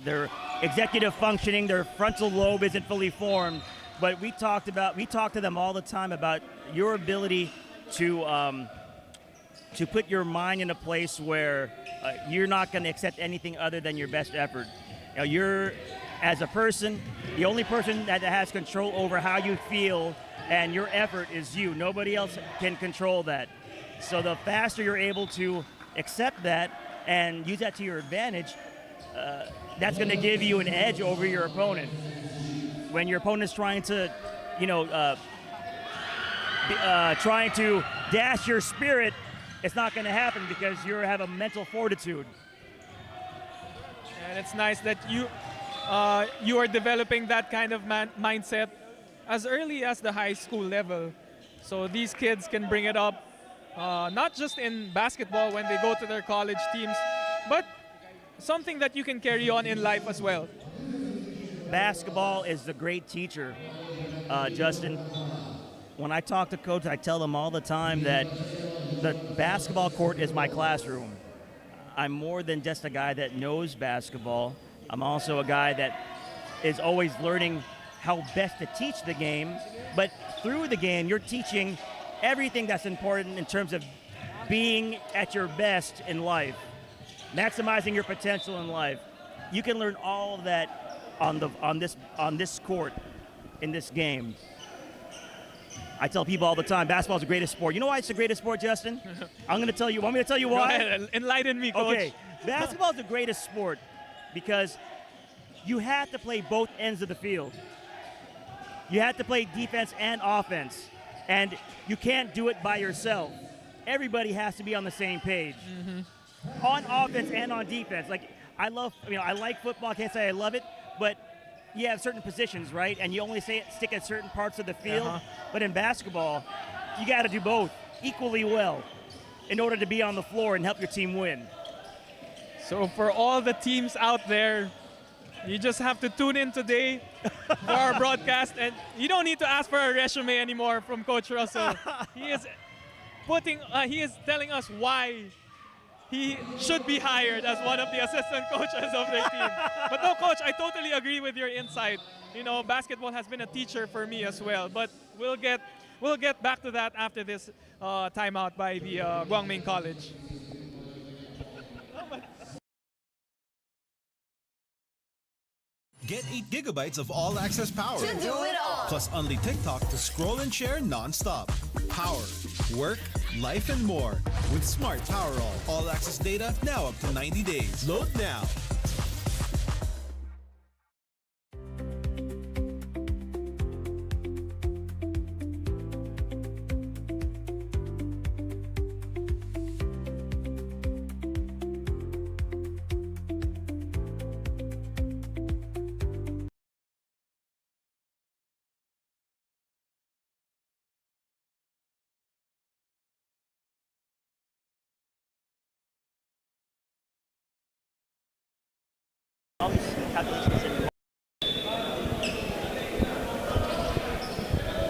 They're executive functioning, their frontal lobe isn't fully formed, but we talk to them all the time about your ability to to put your mind in a place where you're not going to accept anything other than your best effort. You know, you're, as a person, the only person that has control over how you feel and your effort is you. Nobody else can control that. So the faster you're able to accept that and use that to your advantage, that's going to give you an edge over your opponent. When your opponent's trying to, trying to dash your spirit, it's not going to happen because you have a mental fortitude. And it's nice that you are developing that kind of mindset as early as the high school level. So these kids can bring it up, not just in basketball when they go to their college teams, but something that you can carry on in life as well. Basketball is the great teacher, Justin. When I talk to coaches, I tell them all the time that the basketball court is my classroom. I'm more than just a guy that knows basketball. I'm also a guy that is always learning how best to teach the game. But through the game, you're teaching everything that's important in terms of being at your best in life, maximizing your potential in life. You can learn all of that on this court, in this game. I tell people all the time, basketball is the greatest sport. You know why it's the greatest sport, Justin? I'm going to tell you. Want me to tell you why? Go ahead, enlighten me, Coach. Okay, basketball is the greatest sport because you have to play both ends of the field. You have to play defense and offense, and you can't do it by yourself. Everybody has to be on the same page, on offense and on defense. Like I like football. I can't say I love it, but you have certain positions, right? And you only stick at certain parts of the field. But in basketball, you got to do both equally well in order to be on the floor and help your team win. So for all the teams out there, you just have to tune in today for our broadcast, and you don't need to ask for a resume anymore from Coach Russell. He is telling us why he should be hired as one of the assistant coaches of their team. But no, Coach, I totally agree with your insight. You know, basketball has been a teacher for me as well. But we'll get back to that after this timeout by the Guangming College. Get 8 gigabytes of all-access power. To do it all. Plus only TikTok to scroll and share non-stop. Power, work, life, and more with Smart Power All-access data now up to 90 days. Load now.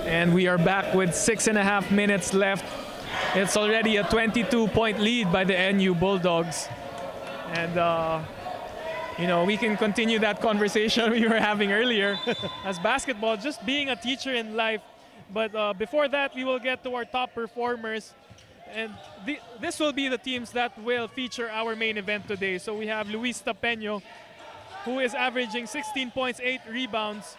And we are back with 6.5 minutes left. It's already a 22-point lead by the NU Bulldogs. And, we can continue that conversation we were having earlier as basketball, just being a teacher in life. But before that, we will get to our top performers. And this will be the teams that will feature our main event today. So we have Luis Tapeño, who is averaging 16 points, 8 rebounds,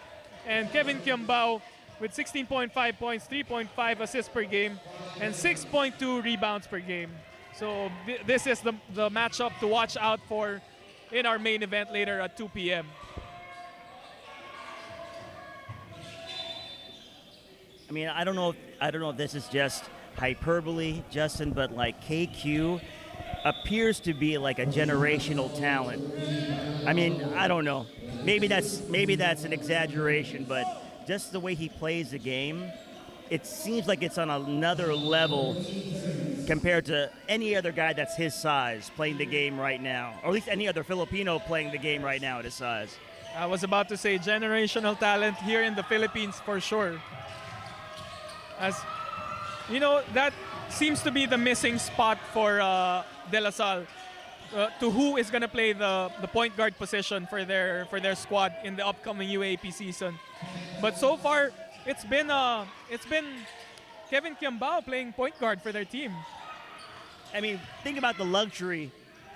and Kevin Kiambao with 16.5 points, 3.5 assists per game, and 6.2 rebounds per game. So this is the matchup to watch out for in our main event later at 2 p.m. I mean, I don't know if this is just hyperbole, Justin, but like KQ appears to be like a generational talent. I mean, I don't know. Maybe that's an exaggeration, but just the way he plays the game, it seems like it's on another level compared to any other guy that's his size playing the game right now, or at least any other Filipino playing the game right now at his size. I was about to say generational talent here in the Philippines for sure. As you know, that seems to be the missing spot for De La Salle. To who is going to play the point guard position for their squad in the upcoming UAP season. But so far, it's been Kevin Kiambao playing point guard for their team. I mean, think about the luxury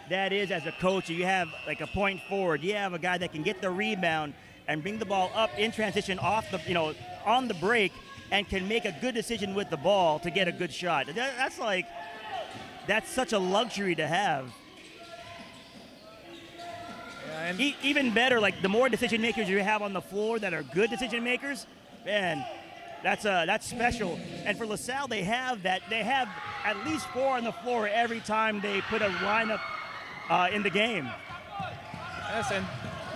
that is as a coach. You have like a point forward. You have a guy that can get the rebound and bring the ball up in transition off the, on the break, and can make a good decision with the ball to get a good shot. That's such a luxury to have. Yeah, and Even better, like the more decision makers you have on the floor that are good decision makers, man, that's special. And for LaSalle, they have that. They have at least 4 on the floor every time they put a lineup in the game. yes, and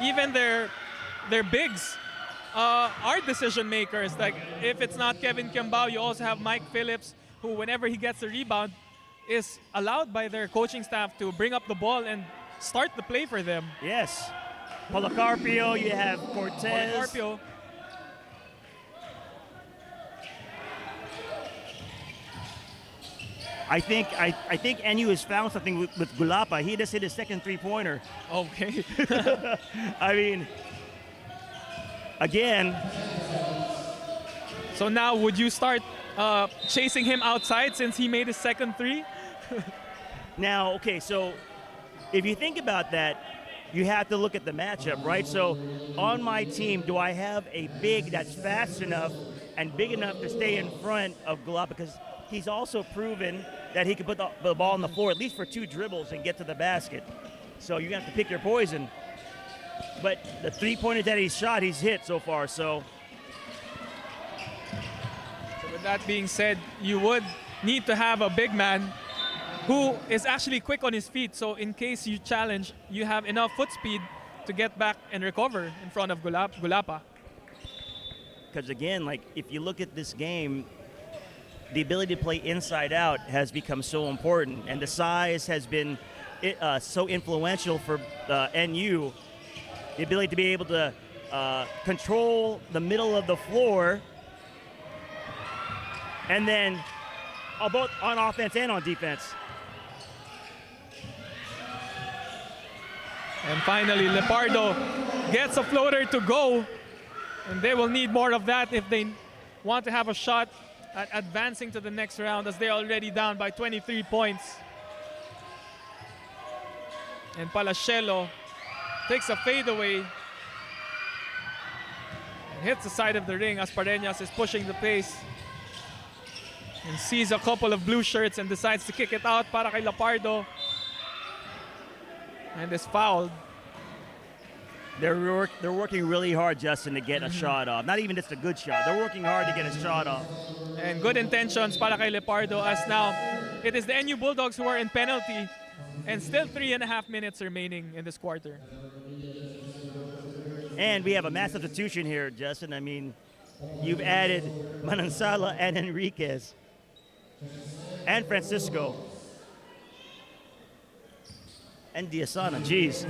even their bigs are decision makers. Like if it's not Kevin Kiambao, you also have Mike Phillips, who whenever he gets the rebound is allowed by their coaching staff to bring up the ball and start the play for them. Yes. Policarpio, you have Cortez. Policarpio. I think NU has found something with Gulapa. He just hit his second three-pointer. Okay. I mean, again. So now would you start chasing him outside since he made his second three? Now, okay, so if you think about that, you have to look at the matchup, right? So on my team, do I have a big that's fast enough and big enough to stay in front of Gulapa? Because he's also proven that he can put the ball on the floor at least for 2 dribbles and get to the basket. So you're going to have to pick your poison. But the 3-pointers that he's shot, he's hit so far. So with that being said, you would need to have a big man who is actually quick on his feet. So in case you challenge, you have enough foot speed to get back and recover in front of Gulapa. Because again, like if you look at this game, the ability to play inside out has become so important, and the size has been so influential for NU. The ability to be able to control the middle of the floor, and then both on offense and on defense. And finally, Lepardo gets a floater to go, and they will need more of that if they want to have a shot at advancing to the next round, as they're already down by 23 points. And Palacielo takes a fadeaway and hits the side of the ring as Pareñas is pushing the pace and sees a couple of blue shirts and decides to kick it out para kay Lepardo, and is fouled. They're working really hard, Justin, to get a shot off. Not even just a good shot. They're working hard to get a shot off. And good intentions para kay Lepardo, as now it is the NU Bulldogs who are in penalty, and still 3.5 minutes remaining in this quarter. And we have a mass substitution here, Justin. I mean, you've added Manansala and Enriquez and Francisco and Diasana. Geez.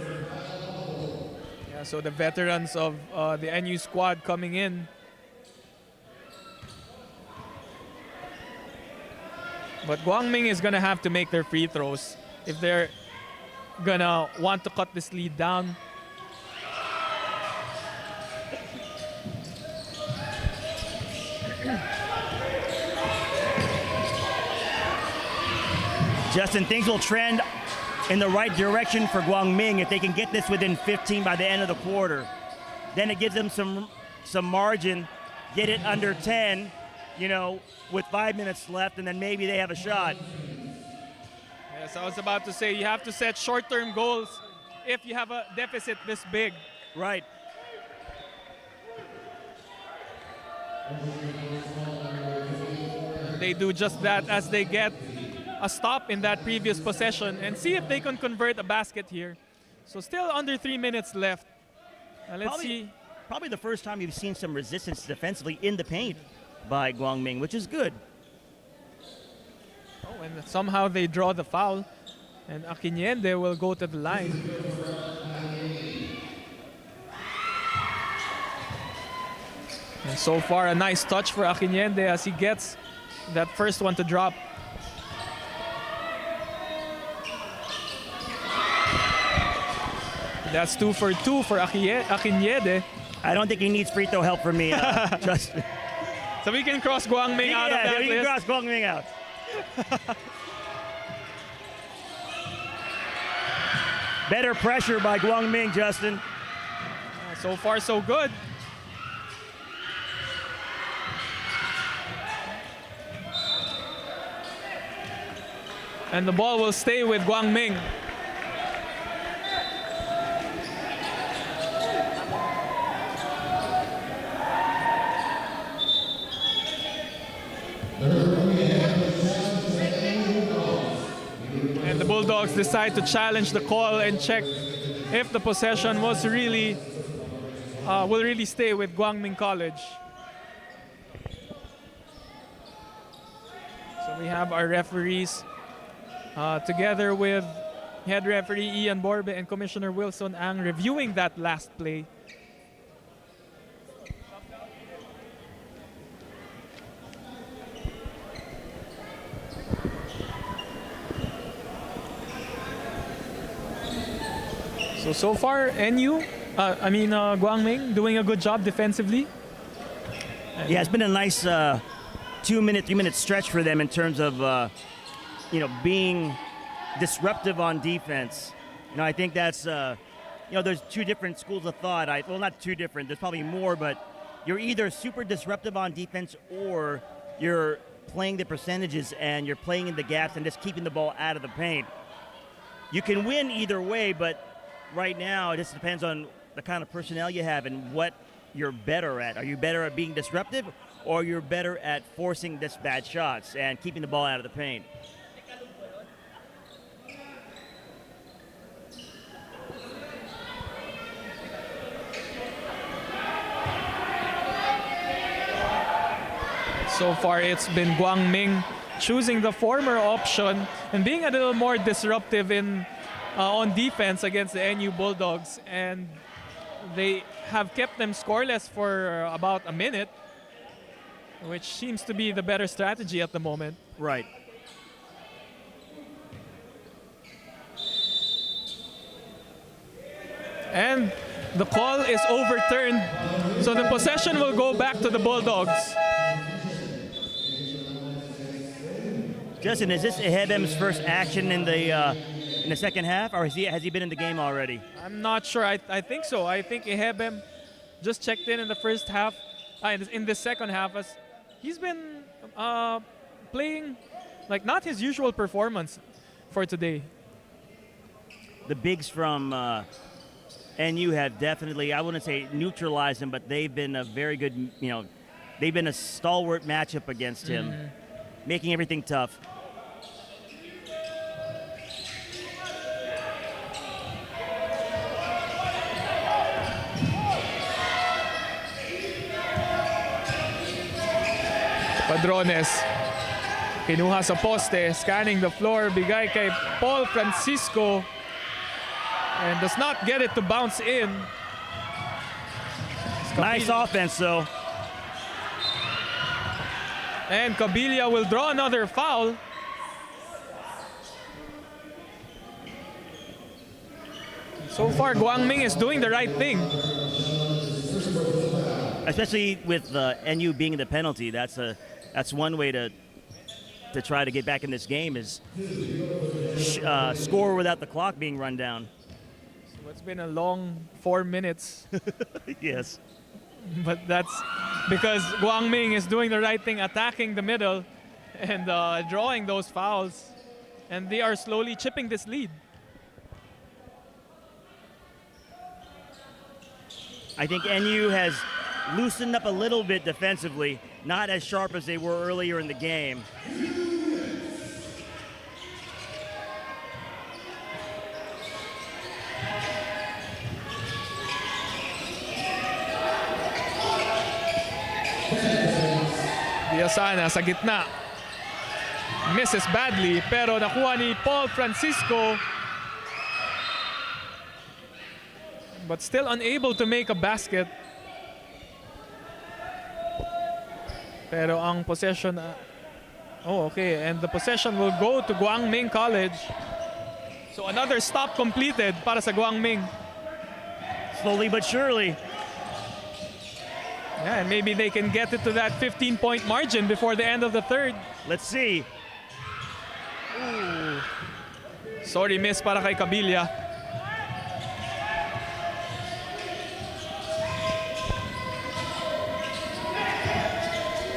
Yeah, so the veterans of the NU squad coming in. But Guangming is going to have to make their free throws if they're going to want to cut this lead down. Justin, things will trend in the right direction for Guangming if they can get this within 15 by the end of the quarter. Then it gives them some margin, get it under 10, with 5 minutes left, and then maybe they have a shot. Yes, I was about to say, you have to set short-term goals if you have a deficit this big. Right. They do just that as they get a stop in that previous possession and see if they can convert a basket here. So still under 3 minutes left. Let's see. Probably the first time you've seen some resistance defensively in the paint by Guangming, which is good. Oh, and somehow they draw the foul, and Aquiniende will go to the line. And so far, a nice touch for Aquiniende as he gets that first one to drop. That's 2 for 2 for Aquiniende. I don't think he needs free throw help from me, Justin. So we can cross Guangming out of that we list. can cross Guangming out. Better pressure by Guangming, Justin. So far, so good. And the ball will stay with Guangming. And the Bulldogs decide to challenge the call and check if the possession was really will really stay with Guangming College. So we have our referees together with head referee Ian Borbe and Commissioner Wilson Ang reviewing that last play. So far, Guangming doing a good job defensively. Yeah, it's been a nice 2 minute, 3 minute stretch for them in terms of, being disruptive on defense. I think that's, there's two different schools of thought. Well, not two different, there's probably more, but you're either super disruptive on defense or you're playing the percentages and you're playing in the gaps and just keeping the ball out of the paint. You can win either way, but right now, it just depends on the kind of personnel you have and what you're better at. Are you better at being disruptive, or you're better at forcing this bad shots and keeping the ball out of the paint? So far, it's been Guangming choosing the former option and being a little more disruptive on defense against the NU Bulldogs, and they have kept them scoreless for about a minute, which seems to be the better strategy at the moment. Right. And the call is overturned, so the possession will go back to the Bulldogs. Justin, is this Ehebem's first action in the second half, or has he been in the game already? I'm not sure. I think so. I think Ehebem just checked in the first half, in the second half, as he's been playing like not his usual performance for today. The bigs from NU have definitely, I wouldn't say neutralized him, but they've been a very good, they've been a stalwart matchup against him, making everything tough. Padrones, kinuha sa poste, scanning the floor, bigay kay Paul Francisco, and does not get it to bounce in. Nice offense, though. And Cabilia will draw another foul. So far, Guangming is doing the right thing. Especially with NU being the penalty, that's one way to try to get back in this game is score without the clock being run down. So it's been a long 4 minutes. Yes. But that's because Guangming is doing the right thing, attacking the middle and drawing those fouls. And they are slowly chipping this lead. I think NU has loosened up a little bit defensively, not as sharp as they were earlier in the game. Diasana sa gitna. Misses badly, pero nakuha ni Paul Francisco. But still unable to make a basket. Pero ang possession, okay, and the possession will go to Guangming College. So another stop completed para sa Guangming. Slowly but surely. Yeah, and maybe they can get it to that 15-point margin before the end of the third. Let's see. Ooh. Sorry, miss para kay Cabilia.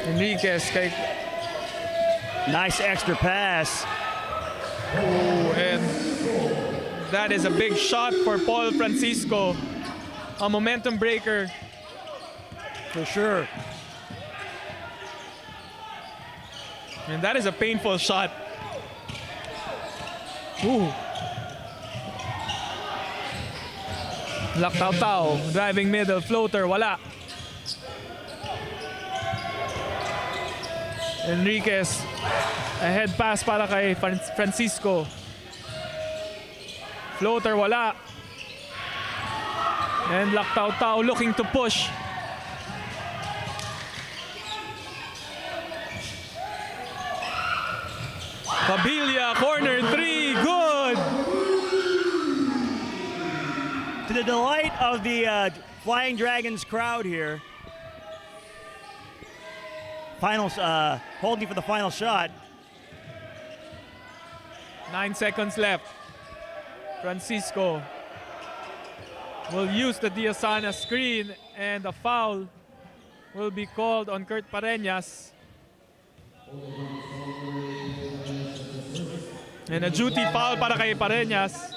Enriquez kay... Nice extra pass. Ooh, and that is a big shot for Paul Francisco. A momentum breaker. For sure. And that is a painful shot. Ooh. Tao, driving middle, floater, wala. Enriquez, a head pass para kay Francisco. Floater, wala. And Tao looking to push. Pabilia, corner three, good! To the delight of the Flying Dragons crowd here. Finals, holding for the final shot. 9 seconds left. Francisco will use the Diasana screen and a foul will be called on Kurt Pareñas. And a duty foul para kay Pareñas.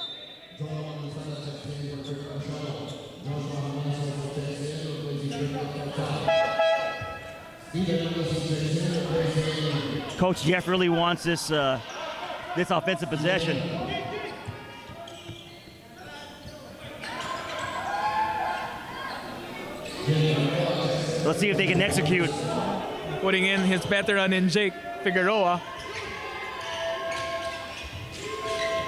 Coach Jeff really wants this this offensive possession. Let's see if they can execute. Putting in his veteran in Jake Figueroa.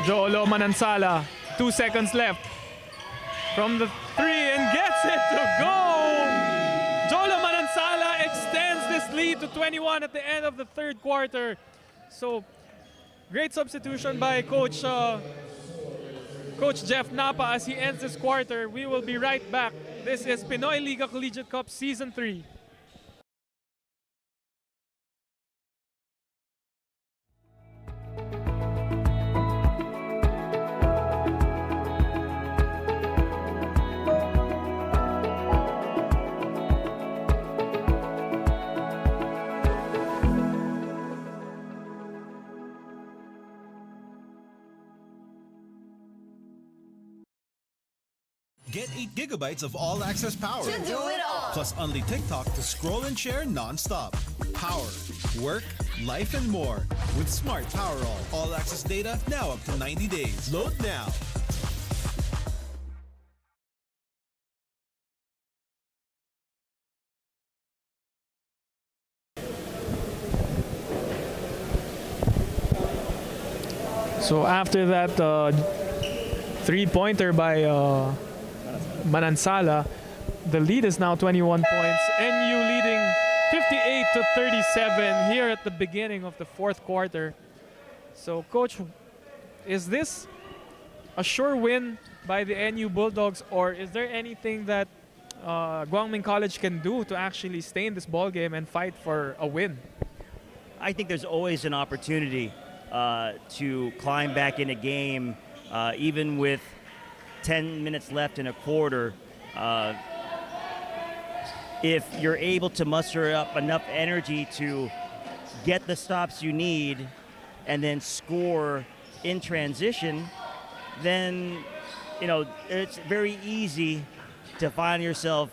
Joolo Manansala, 2 seconds left. From the three and gets it to go! Joolo Manansala extends this lead to 21 at the end of the third quarter. So, great substitution by Coach Jeff Napa as he ends this quarter. We will be right back. This is Pinoy Liga Collegiate Cup Season 3. Get 8 gigabytes of all-access power. To do it all. Plus only TikTok to scroll and share non-stop. Power, work, life, and more. With Smart Power all-access data now up to 90 days. Load now. So after that three-pointer by Manansala, the lead is now 21 points. NU leading 58-37 here at the beginning of the fourth quarter. So, Coach, is this a sure win by the NU Bulldogs, or is there anything that Guangming College can do to actually stay in this ball game and fight for a win? I think there's always an opportunity to climb back in a game, even with 10 minutes left in a quarter. If you're able to muster up enough energy to get the stops you need and then score in transition, then it's very easy to find yourself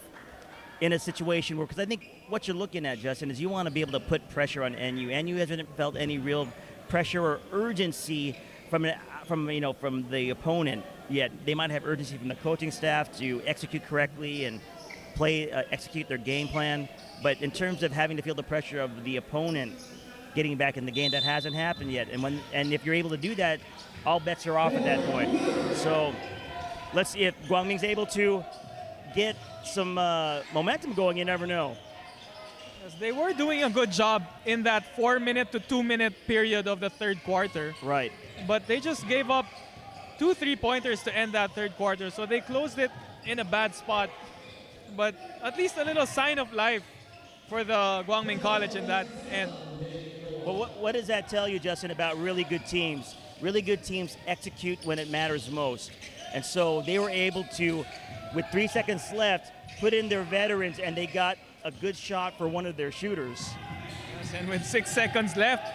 in a situation where, because I think what you're looking at, Justin, is you want to be able to put pressure on NU. NU hasn't felt any real pressure or urgency from the opponent yet. They might have urgency from the coaching staff to execute correctly and execute their game plan. But in terms of having to feel the pressure of the opponent getting back in the game, that hasn't happened yet. And if you're able to do that, all bets are off at that point. So let's see if Guangming's able to get some momentum going. You never know. Yes, they were doing a good job in that 4-minute to 2-minute period of the third quarter. Right. But they just gave up 2 3-pointers to end that third quarter. So they closed it in a bad spot. But at least a little sign of life for the Guangming College in that end. Well, what does that tell you, Justin, about really good teams? Really good teams execute when it matters most. And so they were able to, with 3 seconds left, put in their veterans, and they got a good shot for one of their shooters. Yes, and with 6 seconds left,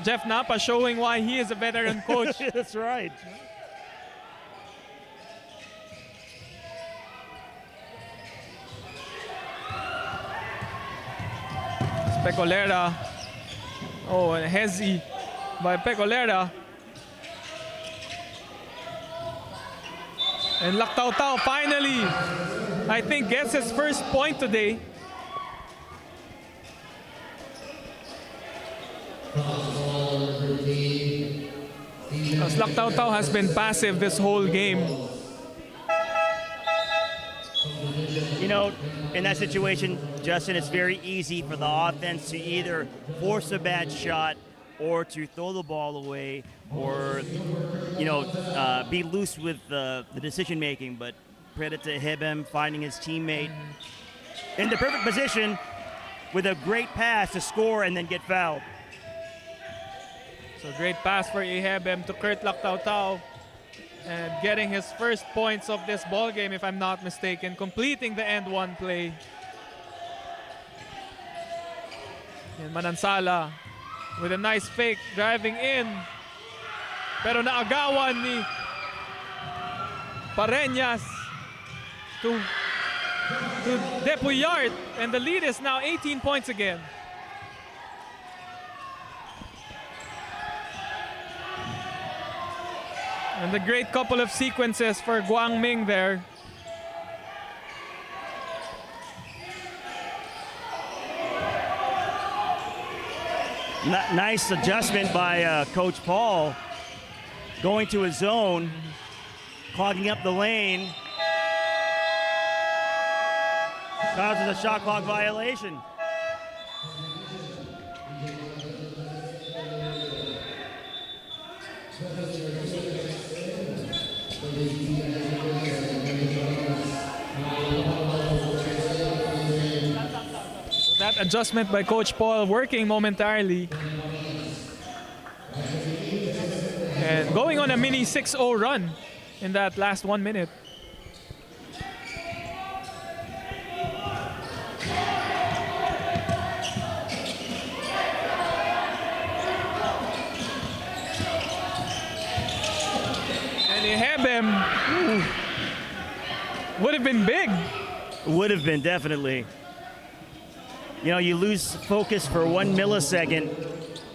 Jeff Napa showing why he is a veteran coach. That's right. Pecolera. Oh, and Hezi by Pecolera. And Lactao Tao finally, I think, gets his first point today. As Lactao Tao has been passive this whole game. You know, in that situation, Justin, it's very easy for the offense to either force a bad shot or to throw the ball away or, you know, be loose with the decision making. But credit to Hebem finding his teammate in the perfect position with a great pass to score and then get fouled. So great pass for Hebem to Kurt Lactao Tao. And getting his first points of this ball game, if I'm not mistaken, completing the end one play. And Manansala with a nice fake, driving in. Pero naagawan ni Pareñas to Depuyart. And the lead is now 18 points again. And a great couple of sequences for Guangming there. Nice adjustment by Coach Paul, going to his zone, clogging up the lane. Causes a shot clock violation. That adjustment by Coach Paul working momentarily. And going on a mini 6-0 run in that last 1 minute. And Hebem would have been big. Would have been, definitely. You know, you lose focus for 1 millisecond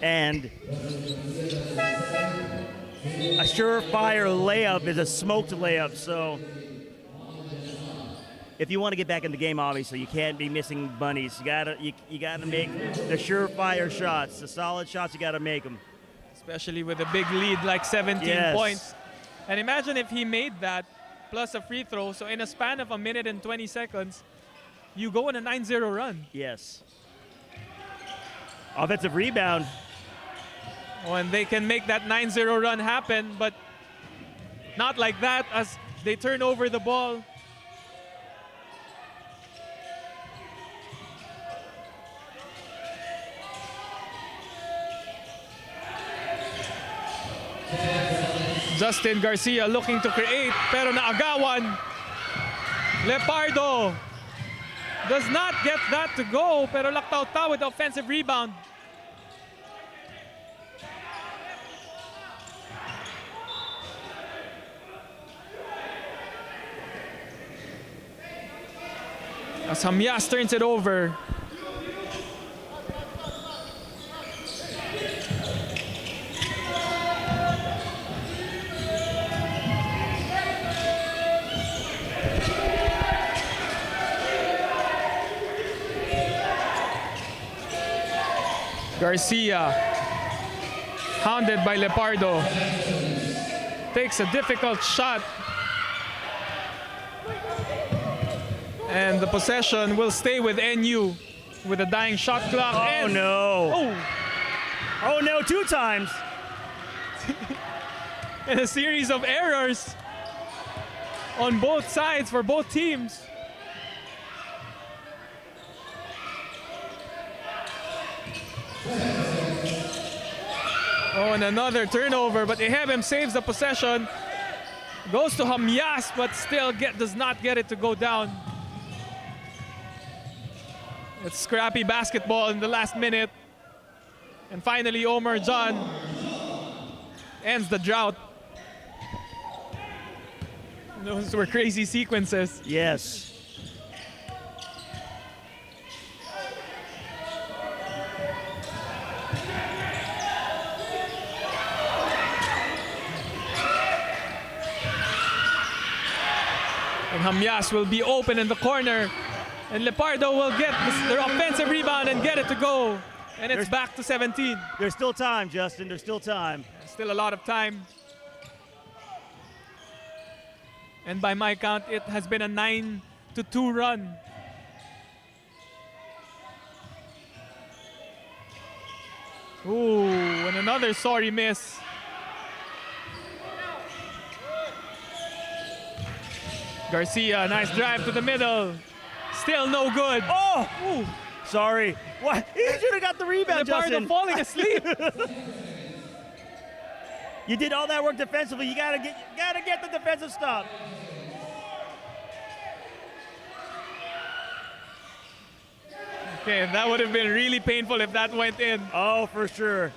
and a surefire layup is a smoked layup. So if you want to get back in the game, obviously, you can't be missing bunnies. You gotta make the surefire shots, the solid shots, you gotta make them. Especially with a big lead like 17 points. And imagine if he made that plus a free throw. So in a span of 1 minute and 20 seconds, you go on a 9-0 run. Yes. Offensive rebound. Oh, and they can make that 9-0 run happen, but not like that as they turn over the ball. Justin Garcia looking to create, pero naagawan. Lepardo does not get that to go, pero Lactao Tao with the offensive rebound. As Hamyas turns it over. Garcia, hounded by Lepardo, takes a difficult shot. And the possession will stay with NU with a dying shot clock. Oh, no. Oh, no, 2 times. And a series of errors on both sides for both teams. Oh, and another turnover, but Hebem saves the possession. Goes to Hamyas, but still does not get it to go down. It's scrappy basketball in the last minute. And finally, Omar John ends the drought. Those were crazy sequences. Yes. And Hamyas will be open in the corner. And Lepardo will get their offensive rebound and get it to go. And it's back to 17. There's still time, Justin. There's still time. Still a lot of time. And by my count, it has been a 9-2 run. Ooh, and another sorry miss. Garcia, nice drive to the middle. Still no good. Oh! Ooh. Sorry. What? He should have got the rebound, Justin. Falling asleep. You did all that work defensively. You gotta get the defensive stop. Okay, that would have been really painful if that went in. Oh, for sure.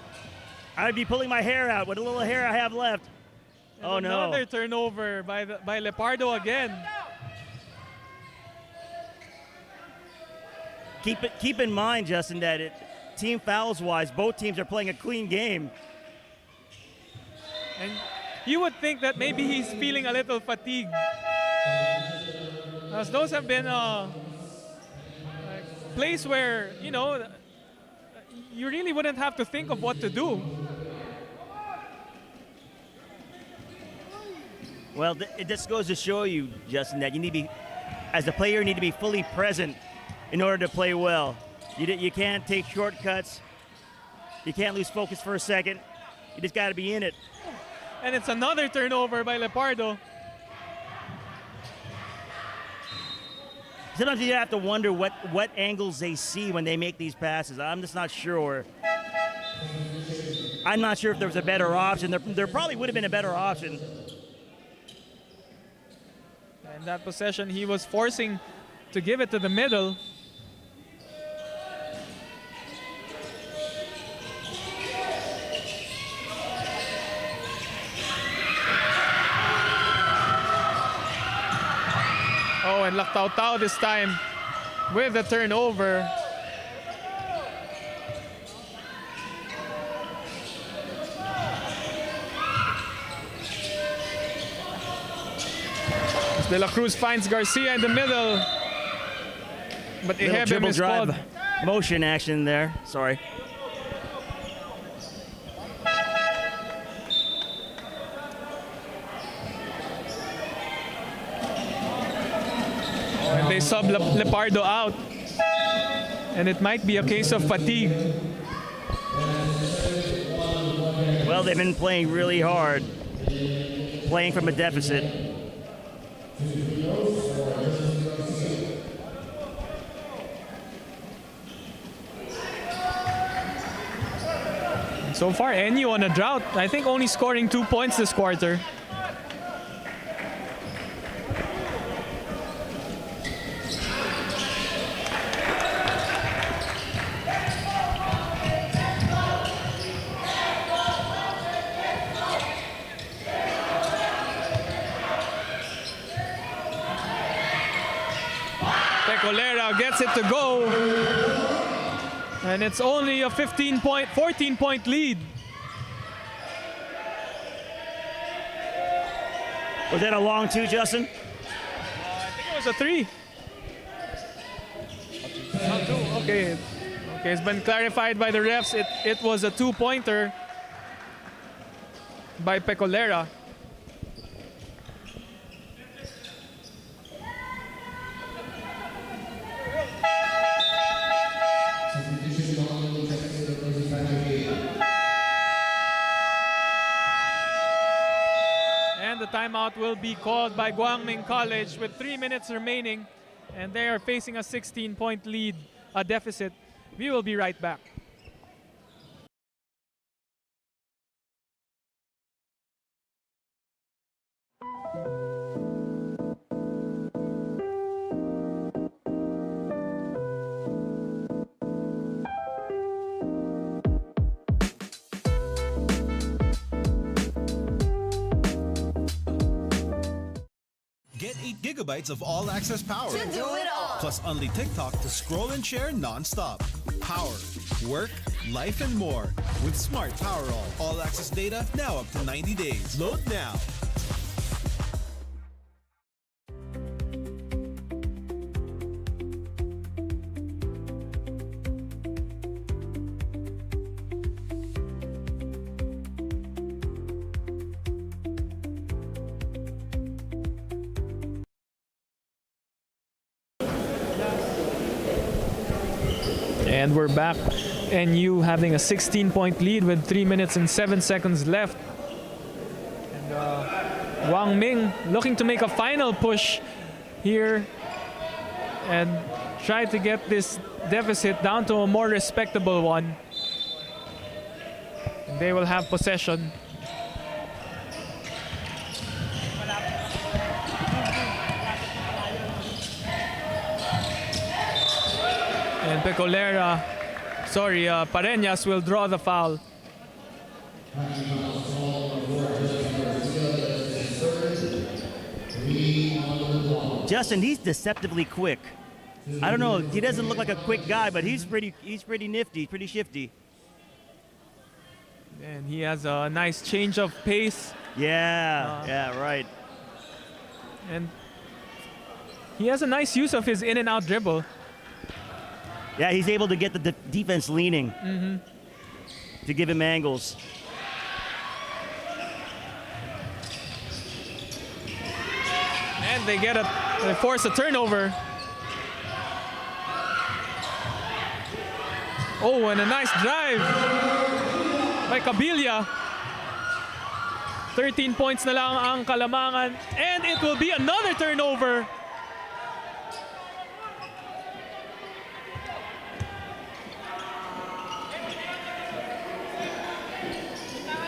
I'd be pulling my hair out with a little hair I have left. And oh no! Another turnover by Lepardo again. Keep in mind, Justin, that team fouls wise, both teams are playing a clean game. And you would think that maybe he's feeling a little fatigued, as those have been plays where you really wouldn't have to think of what to do. Well, it just goes to show you, Justin, that you need to be, as a player, you need to be fully present in order to play well. You can't take shortcuts. You can't lose focus for a second. You just got to be in it. And it's another turnover by Lepardo. Sometimes you have to wonder what angles they see when they make these passes. I'm just not sure. I'm not sure if there was a better option. There probably would have been a better option. And that possession, he was forcing to give it to the middle. Oh, and Lactautau this time with the turnover. De La Cruz finds Garcia in the middle, but Ihebem is called. Motion action there. Sorry. And they sub Lepardo out, and it might be a case of fatigue. Well, they've been playing really hard, playing from a deficit. So far, NU on a drought. I think only scoring 2 points this quarter. Pecolera gets it to go. And it's only a 14-point lead. Was that a long two, Justin? I think it was a 3. Not 2, okay. Okay, it's been clarified by the refs. It was a 2-pointer by Pecolera. And the timeout will be called by Guangming College with 3 minutes remaining, and they are facing a 16-point lead, a deficit. We will be right back. Get 8 gigabytes of all-access power. To do it all. Plus only TikTok to scroll and share non-stop. Power, work, life, and more with Smart Power All. All-access data now up to 90 days. Load now. And we're back. NU having a 16-point lead with 3 minutes and 7 seconds left. And Wang Ming looking to make a final push here and try to get this deficit down to a more respectable one. And they will have possession. And Pareñas will draw the foul. Justin, he's deceptively quick. I don't know, he doesn't look like a quick guy, but he's pretty nifty, pretty shifty. And he has a nice change of pace. Yeah, right. And he has a nice use of his in and out dribble. Yeah, he's able to get the defense leaning to give him angles. And they force a turnover. Oh, and a nice drive by Cabilla. 13 points na lang ang Kalamangan. And it will be another turnover.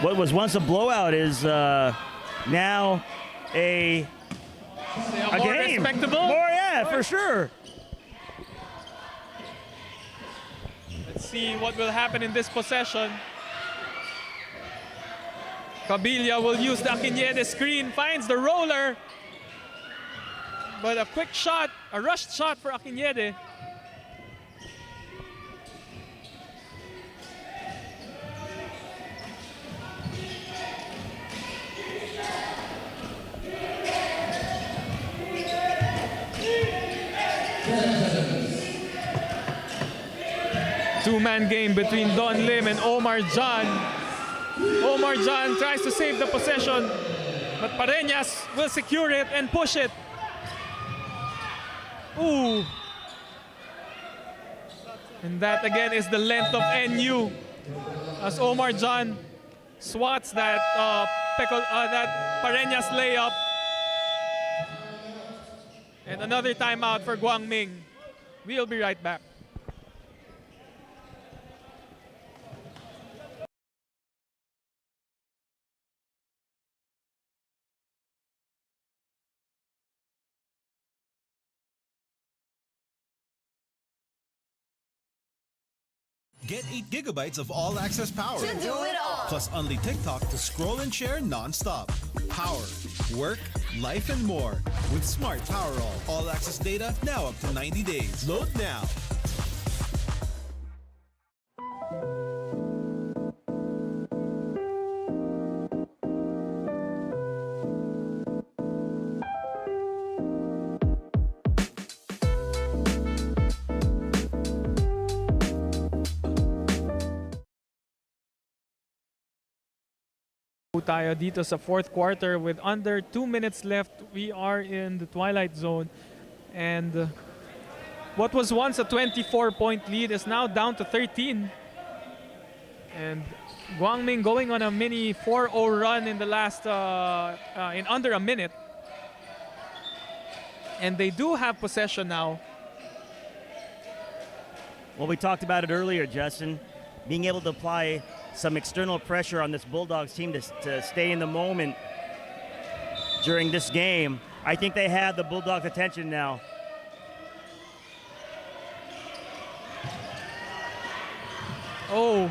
What was once a blowout is now a more game. Respectable. More, yeah, for sure. Let's see what will happen in this possession. Cabilla will use the Aquinede screen, finds the roller. But a quick shot, a rushed shot for Aquinede. Two-man game between Don Lim and Omar John. Omar John tries to save the possession, but Pareñas will secure it and push it. Ooh. And that again is the length of NU as Omar John swats that Pareñas layup. And another timeout for Guangming. We'll be right back. Get 8 gigabytes of all-access power. To do it all. Plus only TikTok to scroll and share non-stop. Power, work, life, and more with Smart Power All. All-access data now up to 90 days. Load now. Tayo dito sa fourth quarter with under 2 minutes left. We are in the twilight zone, and what was once a 24-point lead is now down to 13. And Guangming going on a mini 4-0 run in the last in under a minute, and they do have possession now. Well, we talked about it earlier, Justin, being able to apply some external pressure on this Bulldogs team to stay in the moment during this game. I think they have the Bulldogs' attention now. Oh,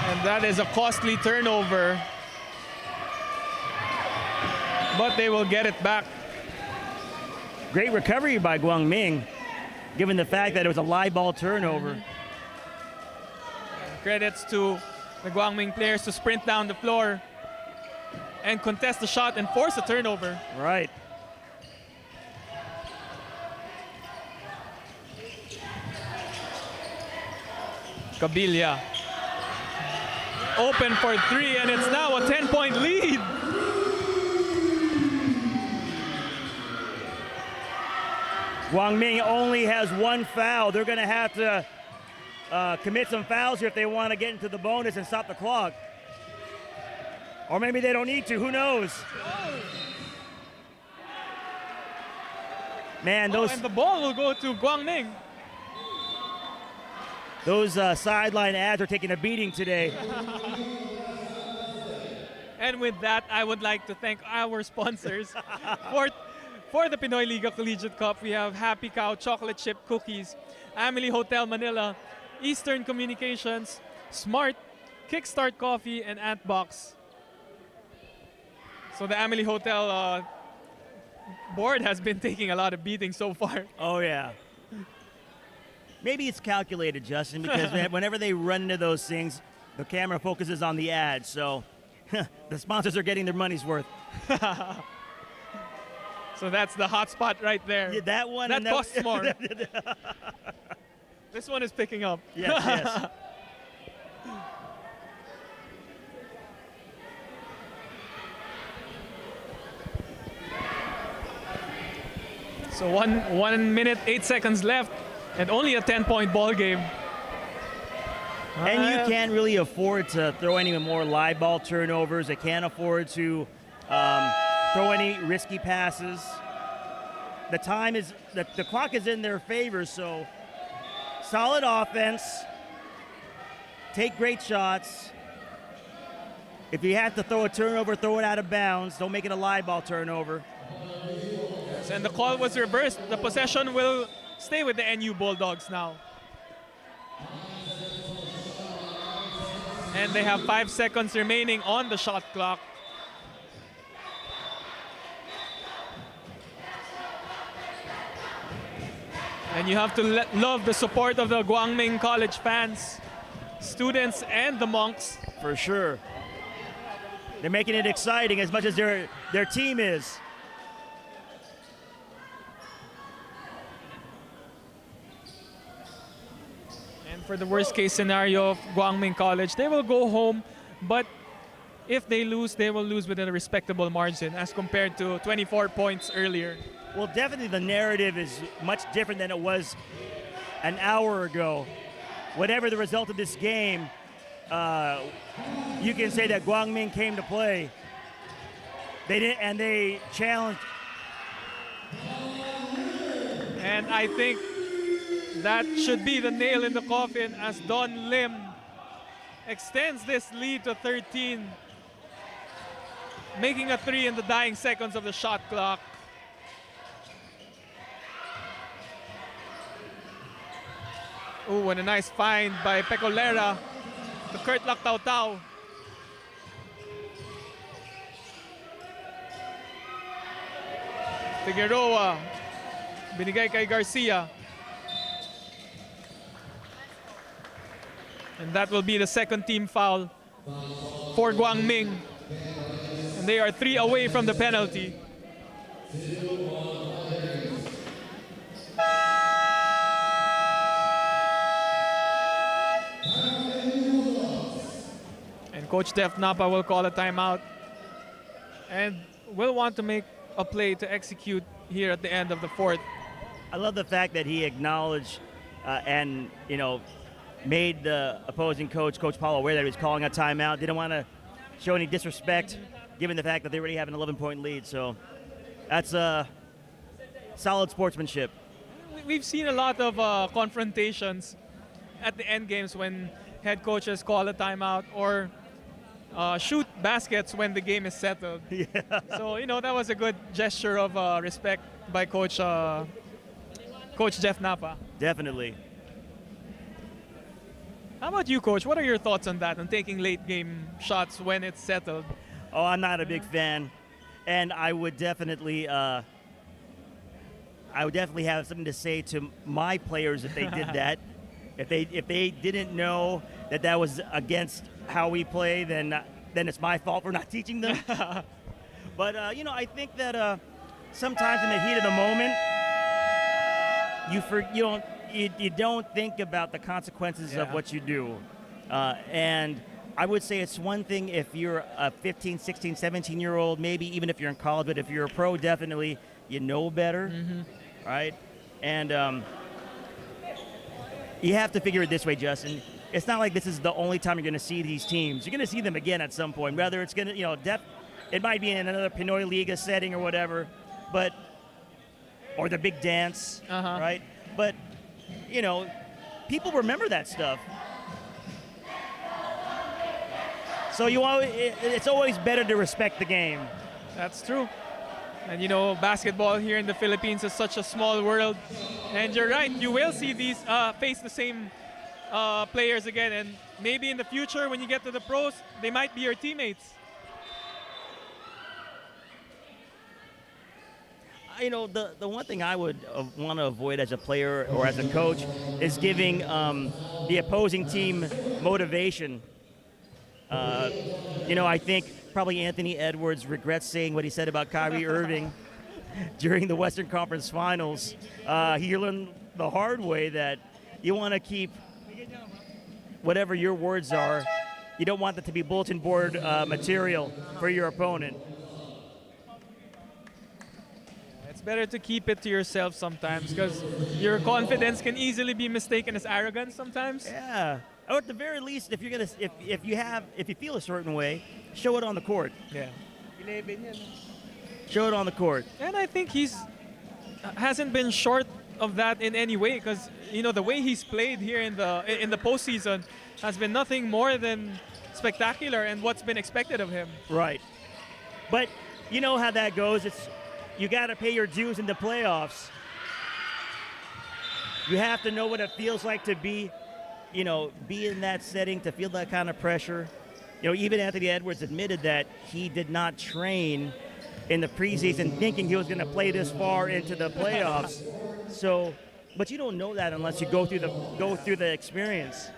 and that is a costly turnover. but they will get it back. Great recovery by Guangming, given the fact that it was a live ball turnover. Credits to the Guangming players to sprint down the floor and contest the shot and force a turnover. Right. Kabilia open for three, and it's now a 10-point lead. Guangming only has one foul. They're going to have to commit some fouls here if they want to get into the bonus and stop the clock. Or maybe they don't need to, who knows? Man, those and the ball will go to Guangming. Those sideline ads are taking a beating today. And with that, I would like to thank our sponsors. For the Pinoy Liga Collegiate Cup, we have Happy Cow Chocolate Chip Cookies, Amelie Hotel Manila, Eastern Communications, Smart, Kickstart Coffee, and Antbox. So the Amelie Hotel board has been taking a lot of beating so far. Oh, yeah. Maybe it's calculated, Justin, because whenever they run into those things, the camera focuses on the ads, so the sponsors are getting their money's worth. So that's the hot spot right there. Yeah, that one. That costs more. This one is picking up. Yes, yes. So 1 minute, 8 seconds left, and only a 10-point ball game. And you can't really afford to throw any more live ball turnovers. They can't afford to throw any risky passes. The time is, the clock is in their favor, so solid offense. Take great shots. If you have to throw a turnover, throw it out of bounds. Don't make it a live ball turnover. Yes, and the call was reversed. The possession will stay with the NU Bulldogs now. And they have 5 seconds remaining on the shot clock. And you have to love the support of the Guangming College fans, students, and the monks. For sure. They're making it exciting as much as their team is. And for the worst case scenario of Guangming College, they will go home, but if they lose, they will lose within a respectable margin as compared to 24 points earlier. Well, definitely the narrative is much different than it was an hour ago. Whatever the result of this game, you can say that Guangming came to play. They didn't, and they challenged. And I think that should be the nail in the coffin as Don Lim extends this lead to 13, making a 3 in the dying seconds of the shot clock. Oh, and a nice find by Pecolera to Kurt Lactautau. Figueroa, binigay kay Garcia. And that will be the second team foul for Guangming. And they are 3 away from the penalty. And Coach Def Napa will call a timeout and will want to make a play to execute here at the end of the fourth. I love the fact that he acknowledged and, you know, made the opposing coach, Coach Paul, aware that he was calling a timeout. Didn't want to show any disrespect, given the fact that they already have an 11-point lead. So that's solid sportsmanship. We've seen a lot of confrontations at the end games when head coaches call a timeout or shoot baskets when the game is settled. Yeah. So, you know, that was a good gesture of respect by Coach Jeff Napa. Definitely. How about you, Coach? What are your thoughts on that, on taking late game shots when it's settled? Oh, I'm not a big fan. And I would definitely have something to say to my players if they did that. If they didn't know that that was against how we play, then it's my fault for not teaching them. But I think that sometimes in the heat of the moment, you don't think about the consequences of what you do. And I would say it's one thing if you're a 15, 16, 17-year-old, maybe even if you're in college, but if you're a pro, definitely you know better, right? And you have to figure it this way, Justin. It's not like this is the only time you're going to see these teams. You're going to see them again at some point, whether it's going to, it might be in another PINOYLIGA setting or whatever, or the big dance, right? But, people remember that stuff. So it's always better to respect the game. That's true. And basketball here in the Philippines is such a small world. And you're right, you will see these face the same players again. And maybe in the future, when you get to the pros, they might be your teammates. The one thing I would want to avoid as a player or as a coach is giving the opposing team motivation. I think probably Anthony Edwards regrets saying what he said about Kyrie Irving during the Western Conference Finals. He learned the hard way that you want to keep whatever your words are. You don't want that to be bulletin board material for your opponent. It's better to keep it to yourself sometimes because your confidence can easily be mistaken as arrogance sometimes. Yeah. Or at the very least, if you feel a certain way, show it on the court. Yeah. Show it on the court. And I think hasn't been short of that in any way because the way he's played here in the postseason has been nothing more than spectacular and what's been expected of him. Right. But you know how that goes. You got to pay your dues in the playoffs. You have to know what it feels like to be in that setting, to feel that kind of pressure. Even Anthony Edwards admitted that he did not train in the preseason thinking he was going to play this far into the playoffs. But you don't know that unless you go through the experience.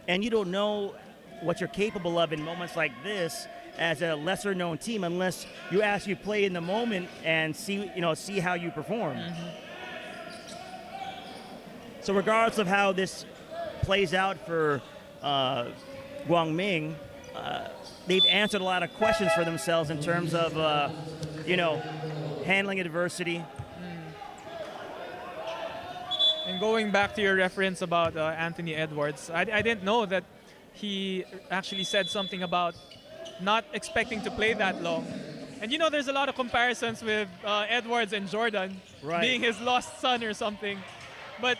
And you don't know what you're capable of in moments like this as a lesser known team unless you actually play in the moment and see how you perform. So regardless of how this plays out for Guangming, they've answered a lot of questions for themselves in terms of, handling adversity. And going back to your reference about Anthony Edwards, I didn't know that he actually said something about not expecting to play that long. And there's a lot of comparisons with Edwards and Jordan, being his lost son or something. But,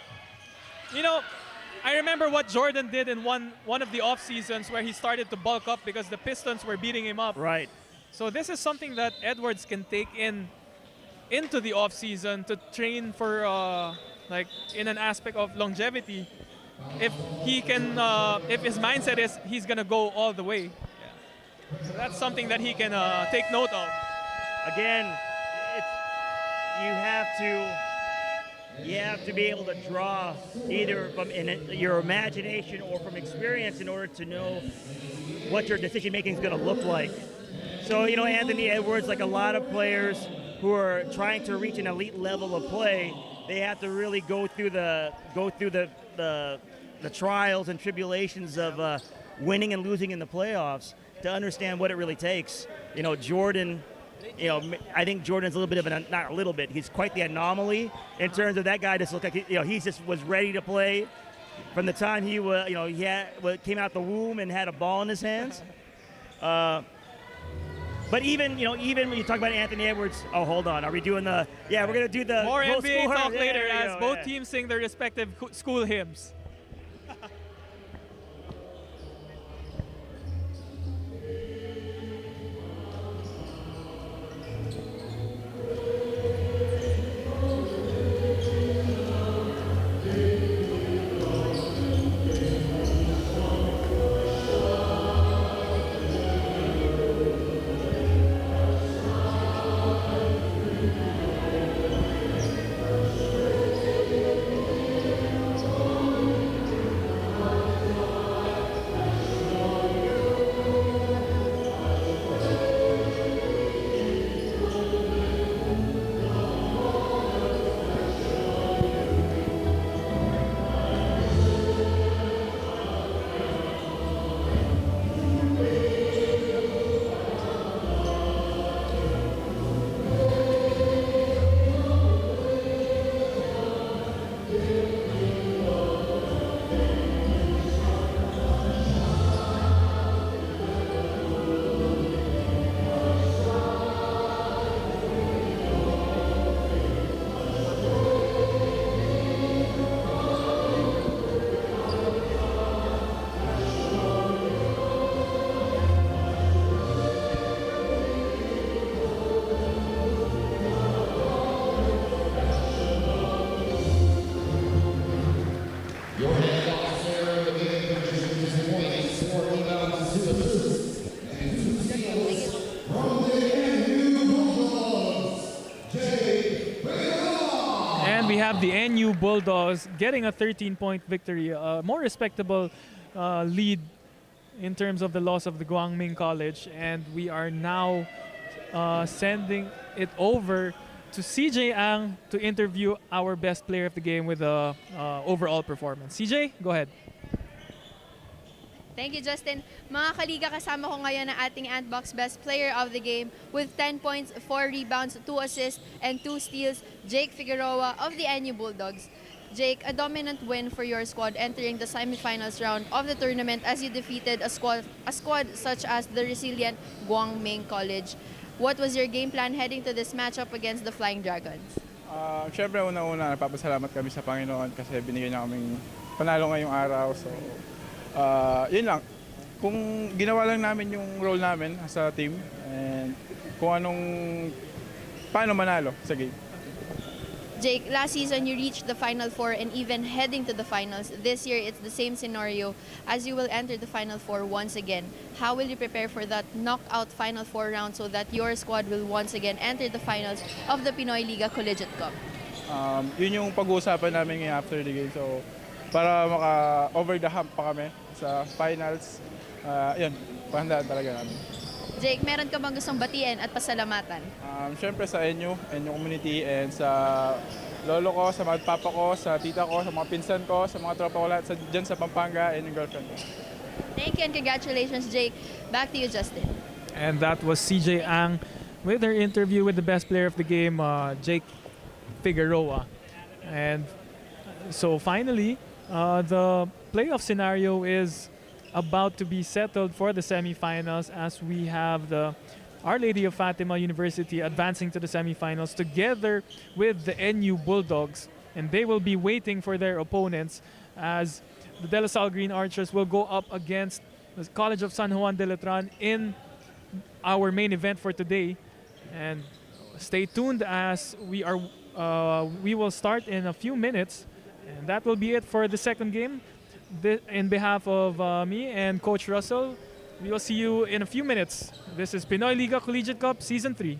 I remember what Jordan did in one of the off seasons where he started to bulk up because the Pistons were beating him up. Right. So this is something that Edwards can take into the off season to train for in an aspect of longevity. If he can, if his mindset is he's gonna go all the way. So that's something that he can take note of. Again, you have to be able to draw either from your imagination or from experience in order to know what your decision making is going to look like. So Anthony Edwards, like a lot of players who are trying to reach an elite level of play, they have to really go through the trials and tribulations of winning and losing in the playoffs to understand what it really takes. Jordan, I think Jordan's a little bit of not a little bit, he's quite the anomaly in terms of that guy just looked like, he just was ready to play from the time he was, came out the womb and had a ball in his hands. But even when you talk about Anthony Edwards, oh, hold on, are we doing we're going to do the more NBA score? talk later as both teams sing their respective school hymns. have the NU Bulldogs getting a 13-point victory, a more respectable lead in terms of the loss of the Guangming College. And we are now sending it over to CJ Ang to interview our best player of the game with the overall performance. CJ, go ahead. Thank you, Justin. Mga kaliga, kasama ko ngayon ang ating Antbox Best Player of the Game with 10 points, 4 rebounds, 2 assists, and 2 steals, Jake Figueroa of the NU Bulldogs. Jake, a dominant win for your squad entering the semifinals round of the tournament as you defeated a squad such as the resilient Guangming College. What was your game plan heading to this matchup against the Flying Dragons? Siyempre, una-una, nagpapasalamat kami sa Panginoon kasi binigyan niya kaming panalo ngayong araw. So, yun lang. Kung ginawa lang namin yung role namin sa team and kung paano manalo sa game. Jake, last season you reached the Final Four and even heading to the finals. This year it's the same scenario as you will enter the Final Four once again. How will you prepare for that knockout Final Four round so that your squad will once again enter the finals of the PINOYLIGA Collegiate Cup? Yun yung pag-uusapan namin ngayon after the game. So, para maka-over the hump pa kami sa finals, yun, pahandaan talaga namin. Jake, meron ka bang gustong batiin at pasalamatan? Siyempre sa NU community and sa lolo ko, sa mga papa ko, sa tita ko, sa mga pinsan ko, sa mga tropa ko lahat dyan sa Pampanga and yung girlfriend ko. Thank you and congratulations, Jake. Back to you, Justin. And that was CJ Ang with her interview with the best player of the game, Jake Figueroa. And so finally, the playoff scenario is about to be settled for the semifinals as we have the Our Lady of Fatima University advancing to the semifinals together with the NU Bulldogs, and they will be waiting for their opponents as the De La Salle Green Archers will go up against the College of San Juan de Letran in our main event for today. And stay tuned as we will start in a few minutes, and that will be it for the second game. In behalf of me and Coach Russell, we will see you in a few minutes. This is PINOYLIGA Collegiate Cup Season 3.